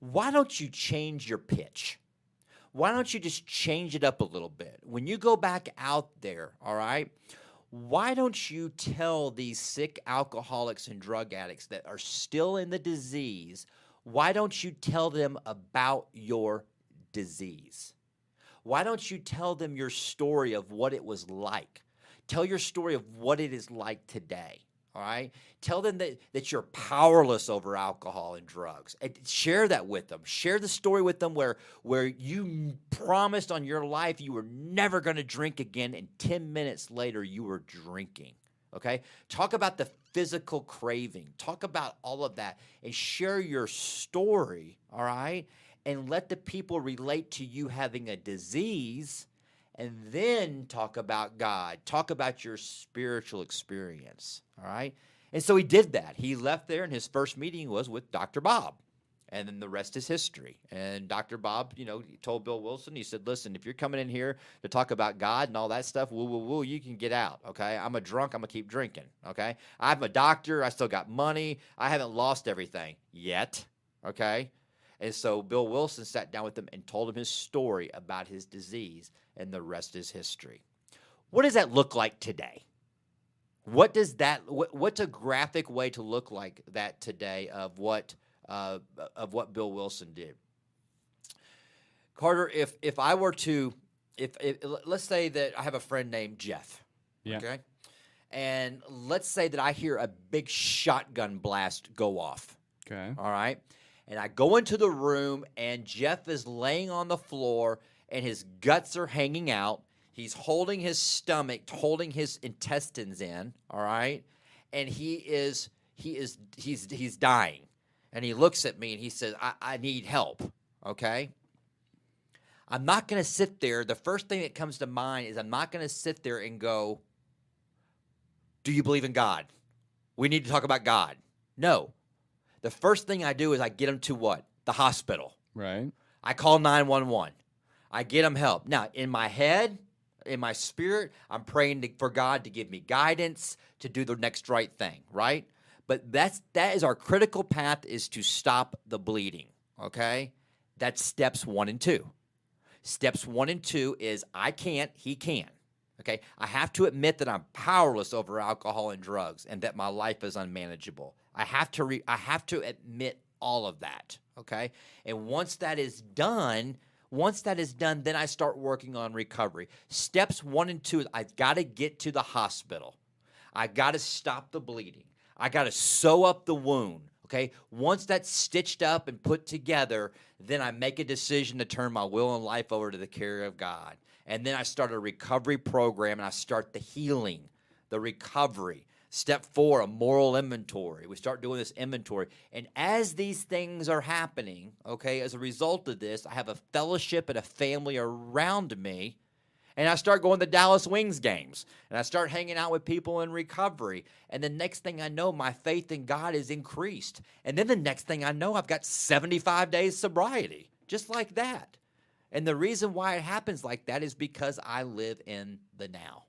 why don't you change your pitch? Why don't you just change it up a little bit? When you go back out there, all right, why don't you tell these sick alcoholics and drug addicts that are still in the disease, why don't you tell them about your disease? Why don't you tell them your story of what it was like? Tell your story of what it is like today, All right. Tell them that you're powerless over alcohol and drugs. And share that with them. Share the story with them where you promised on your life you were never going to drink again, and 10 minutes later you were drinking. Okay. Talk about the physical craving. Talk about all of that and share your story. All right. And let the people relate to you having a disease, and then talk about God. Talk about your spiritual experience, all right? And so he did that. He left there, and his first meeting was with Dr. Bob, and then the rest is history. And Dr. Bob, he told Bill Wilson, he said, listen, if you're coming in here to talk about God and all that stuff, woo, you can get out, okay? I'm a drunk. I'm going to keep drinking, okay? I'm a doctor. I still got money. I haven't lost everything yet, okay? And so Bill Wilson sat down with him and told him his story about his disease, and the rest is history. What does that look like today? What's a graphic way to look like that today of what Bill Wilson did? Carter, if I were to, if let's say that I have a friend named Jeff, okay, and let's say that I hear a big shotgun blast go off, Okay. all right, and I go into the room and Jeff is laying on the floor and his guts are hanging out. He's holding his stomach, holding his intestines in, all right? And he's dying. And he looks at me and he says, I need help, okay? I'm not going to sit there. The first thing that comes to mind is I'm not going to sit there and go, do you believe in God? We need to talk about God. No. The first thing I do is I get him to what? The hospital. Right. I call 911. I get him help. Now, in my head, in my spirit, I'm praying for God to give me guidance to do the next right thing, right? But that is our critical path, is to stop the bleeding, okay? That's steps 1 and 2. Steps 1 and 2 is I can't, he can, okay? I have to admit that I'm powerless over alcohol and drugs and that my life is unmanageable. I have to admit all of that, okay? And once that is done, then I start working on recovery. Steps 1 and 2 is I've got to get to the hospital. I got to stop the bleeding. I got to sew up the wound, okay? Once that's stitched up and put together, then I make a decision to turn my will and life over to the care of God. And then I start a recovery program, and I start the healing, the recovery. Step 4, a moral inventory. We start doing this inventory. And as these things are happening, okay, as a result of this, I have a fellowship and a family around me. And I start going to Dallas Wings games. And I start hanging out with people in recovery. And the next thing I know, my faith in God is increased. And then the next thing I know, I've got 75 days sobriety, just like that. And the reason why it happens like that is because I live in the now.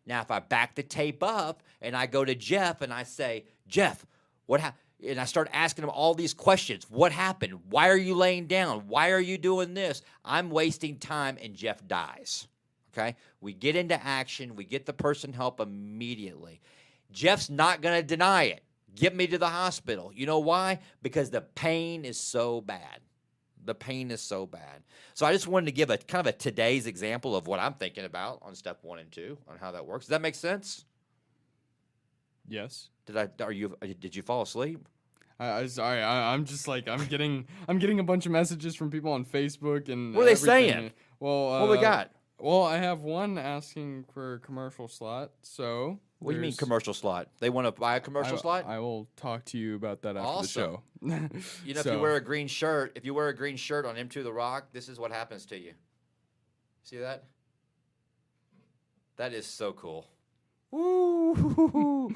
Now, if I back the tape up and I go to Jeff and I say, Jeff, what happened? And I start asking him all these questions. What happened? Why are you laying down? Why are you doing this? I'm wasting time, and Jeff dies. Okay? We get into action. We get the person help immediately. Jeff's not going to deny it. Get me to the hospital. You know why? Because the pain is so bad. The pain is so bad. So I just wanted to give a kind of a today's example of what I'm thinking about on step 1 and 2 on how that works. Does that make sense? Yes. Did you fall asleep? Sorry. I'm just like I'm getting a bunch of messages from people on Facebook and. What are they everything. saying? Well, What we got? Well, I have one asking for a commercial slot. So. What do you mean commercial slot? They want to buy a commercial slot? I will talk to you about that after the show. You know, if you wear a green shirt, on M2 The Rock, this is what happens to you. See that? That is so cool. Woo!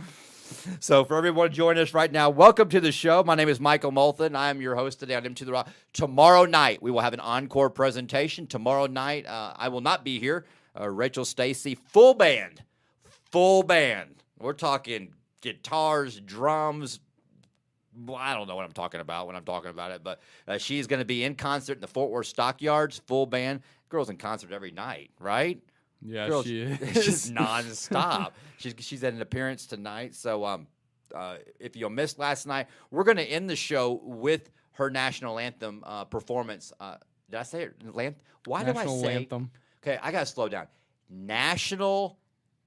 So for everyone joining us right now, welcome to the show. My name is Michael Moulton. I am your host today on M2 The Rock. Tomorrow night, we will have an encore presentation. Tomorrow night, I will not be here. Rachel Stacy, full band. We're talking guitars, drums. Well, I don't know what I'm talking about when I'm talking about it, but she's going to be in concert in the Fort Worth Stockyards, full band. Girls in concert every night, right? Yeah, Girls, she is. It's just nonstop. She's at an appearance tonight. So if you missed last night, we're going to end the show with her national anthem performance. Did I say it? Why do I say anthem? Okay, I got to slow down. National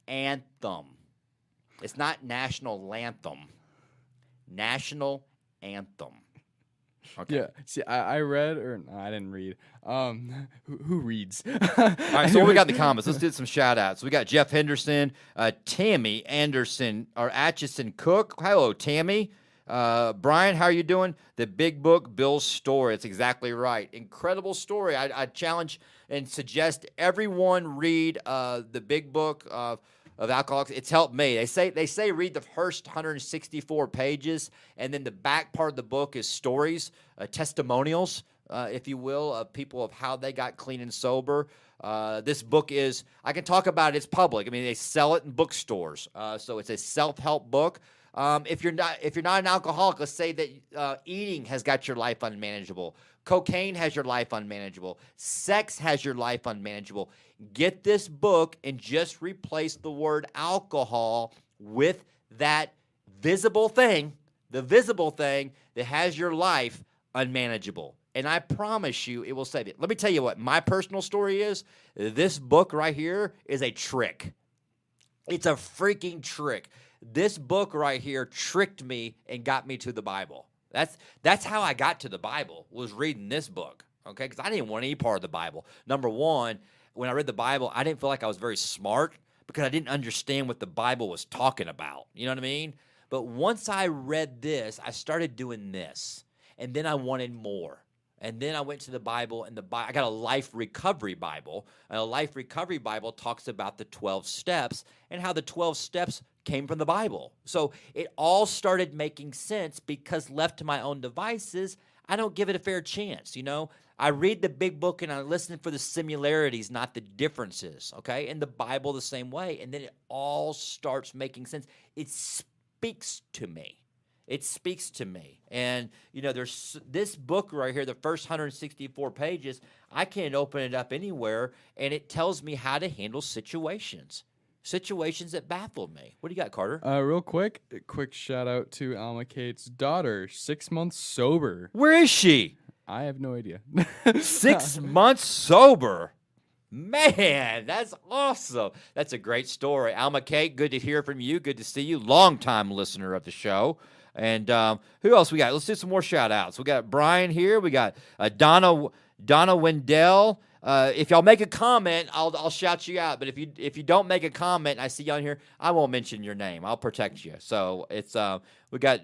anthem. It's not national anthem. National anthem. Okay. Yeah. See, I read, or no, I didn't read. Who reads? All right, so what we got in the comments? Let's do some shout outs. We got Jeff Henderson, Tammy Anderson, or Atchison Cook. Hello, Tammy. Brian, how are you doing? The Big Book, Bill's Story. It's exactly right. Incredible story. I challenge and suggest everyone read the Big Book of Alcoholics. It's helped me. They say read the first 164 pages, and then the back part of the book is stories, testimonials, if you will, of people of how they got clean and sober. This book is, I can talk about it. It's public. I mean, they sell it in bookstores. So it's a self-help book. If you're not an alcoholic, let's say that eating has got your life unmanageable. Cocaine has your life unmanageable. Sex has your life unmanageable. Get this book and just replace the word alcohol with that visible thing, the visible thing that has your life unmanageable. And I promise you it will save it. Let me tell you what my personal story is. This book right here is a trick. It's a freaking trick. This book right here tricked me and got me to the Bible. That's how I got to the Bible, was reading this book, okay? Because I didn't want any part of the Bible. Number one, when I read the Bible, I didn't feel like I was very smart because I didn't understand what the Bible was talking about. You know what I mean? But once I read this, I started doing this, and then I wanted more. And then I went to the Bible, and I got a Life Recovery Bible. And a Life Recovery Bible talks about the 12 steps and how the 12 steps came from the Bible. So it all started making sense because left to my own devices, I don't give it a fair chance, you know? I read the Big Book and I listen for the similarities, not the differences, okay? And the Bible the same way. And then it all starts making sense. It speaks to me. It speaks to me. And, you know, there's this book right here, the first 164 pages, I can't open it up anywhere, and it tells me how to handle situations that baffled me. What do you got, Carter? Real quick, a quick shout out to Alma Kate's daughter, 6 months sober. Where is she? I have no idea. 6 months sober. Man, that's awesome. That's a great story. Alma Kate, good to hear from you. Good to see you. Longtime listener of the show. And who else we got? Let's do some more shout-outs. We got Brian here. We got Donna Wendell. If y'all make a comment, I'll shout you out. But if you don't make a comment, I see you on here, I won't mention your name. I'll protect you. So it's we got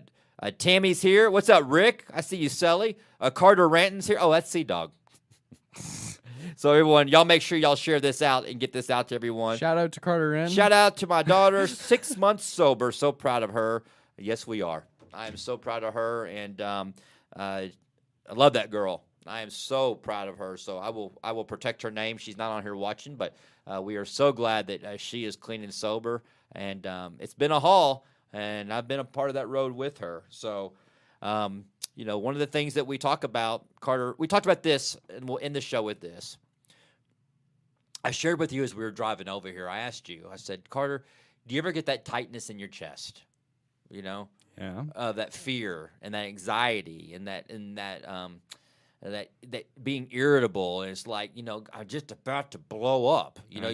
Tammy's here. What's up, Rick? I see you, Sully. Carter Ranton's here. Oh, that's Sea Dog. So everyone, y'all make sure y'all share this out and get this out to everyone. Shout out to Carter Ranton. Shout out to my daughter, 6 months sober. So proud of her. Yes, we are. I am so proud of her, and I love that girl. I am so proud of her. So I will protect her name. She's not on here watching, but we are so glad that she is clean and sober. And it's been a haul, and I've been a part of that road with her. So, you know, one of the things that we talk about, Carter, we talked about this, and we'll end the show with this. I shared with you as we were driving over here. I asked you, I said, Carter, do you ever get that tightness in your chest? You know? Yeah. That fear and that anxiety and that being irritable, and it's like, you know, I'm just about to blow up. You know, I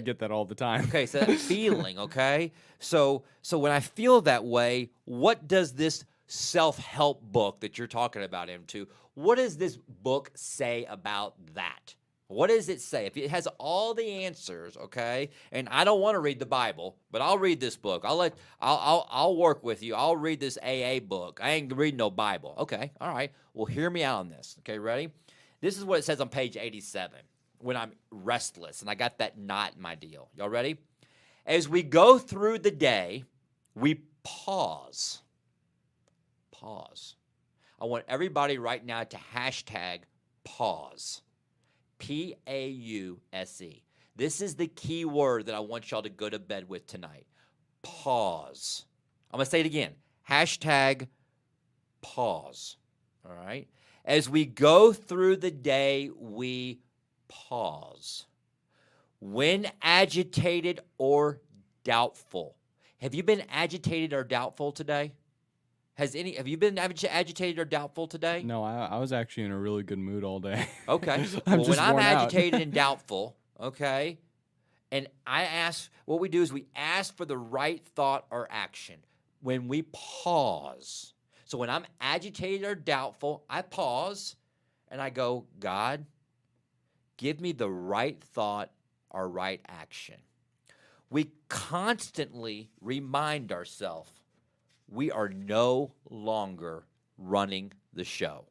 get that all the time. Okay, so that feeling, okay? So when I feel that way, what does this self-help book that you're talking about into, what does this book say about that? What does it say? If it has all the answers, okay, and I don't want to read the Bible, but I'll read this book. I'll work with you. I'll read this AA book. I ain't reading no Bible. Okay, all right. Well, hear me out on this. Okay, ready? This is what it says on page 87 when I'm restless and I got that knot in my deal. Y'all ready? As we go through the day, we pause. Pause. I want everybody right now to hashtag pause. P-A-U-S-E. This is the key word that I want y'all to go to bed with tonight. Pause. I'm going to say it again. Hashtag pause. All right? As we go through the day, we pause. When agitated or doubtful. Have you been agitated or doubtful today? Have you been agitated or doubtful today? No, I was actually in a really good mood all day. Okay. Well, when I'm agitated and doubtful, okay, And what we do is we ask for the right thought or action when we pause. So when I'm agitated or doubtful, I pause and I go, God, give me the right thought or right action. We constantly remind ourselves we are no longer running the show,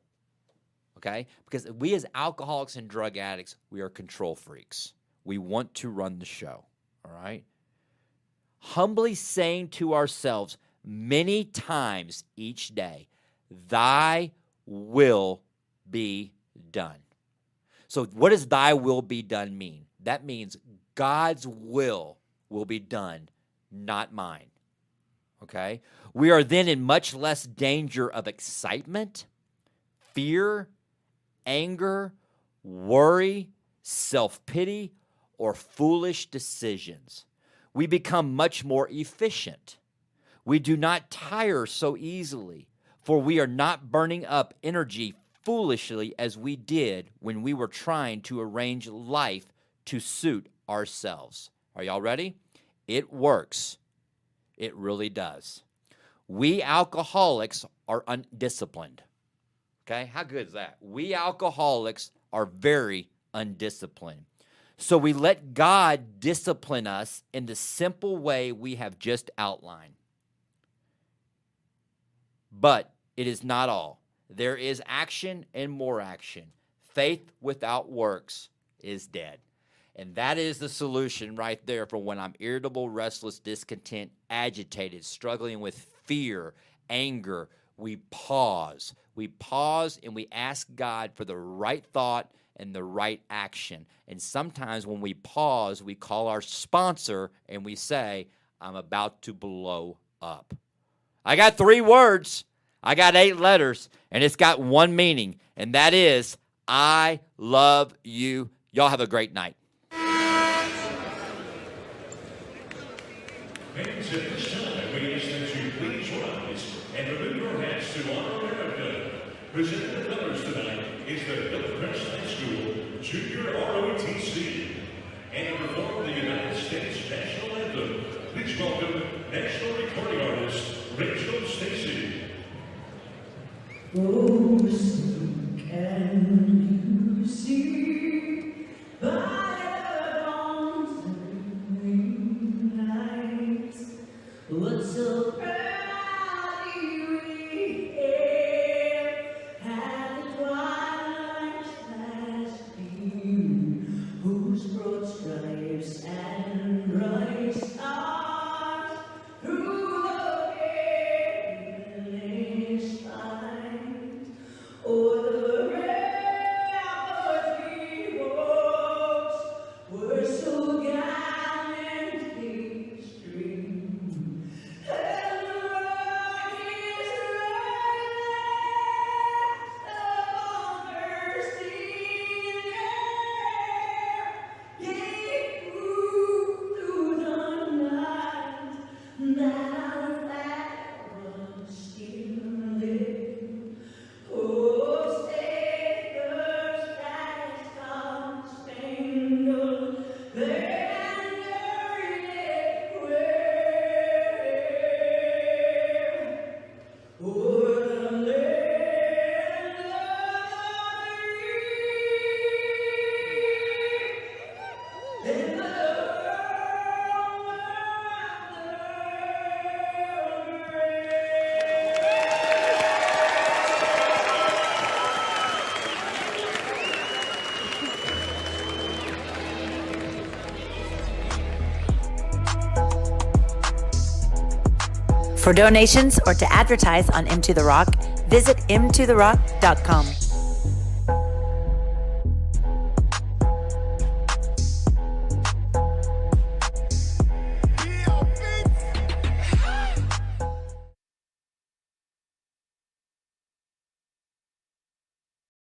okay? Because we as alcoholics and drug addicts, we are control freaks. We want to run the show, all right? Humbly saying to ourselves many times each day, thy will be done. So what does thy will be done mean? That means God's will be done, not mine. Okay? We are then in much less danger of excitement, fear, anger, worry, self-pity, or foolish decisions. We become much more efficient. We do not tire so easily, for we are not burning up energy foolishly as we did when we were trying to arrange life to suit ourselves. Are y'all ready? It works. It really does. We alcoholics are undisciplined. Okay? How good is that? We alcoholics are very undisciplined. So we let God discipline us in the simple way we have just outlined. But it is not all. There is action and more action. Faith without works is dead. And that is the solution right there for when I'm irritable, restless, discontent, agitated, struggling with fear, anger. We pause. We pause and we ask God for the right thought and the right action. And sometimes when we pause, we call our sponsor and we say, I'm about to blow up. I got 3 words. I got 8 letters, and it's got one meaning, and that is, I love you. Y'all have a great night. Ladies, at this time, we ask that you please rise and remove your hats to honor America. Presenting the colors tonight is the Hillcrest High School Junior ROTC. And to perform the United States National Anthem, please welcome national recording artist Rachel Stacey. Oh, soon can you see by the dawn's early light what so proudly we hailed at the twilight's last gleam, whose broad stripes and bright stars through the perilous fight o'er the ramparts we walked were so gallantly streamed, and the rocket's right bursting air gave proof through the night that our flag was still there. Oh, sailors, skies spangled banner yet wave o'er the land of the free and the For donations or to advertise on M2The Rock, visit m2therock.com.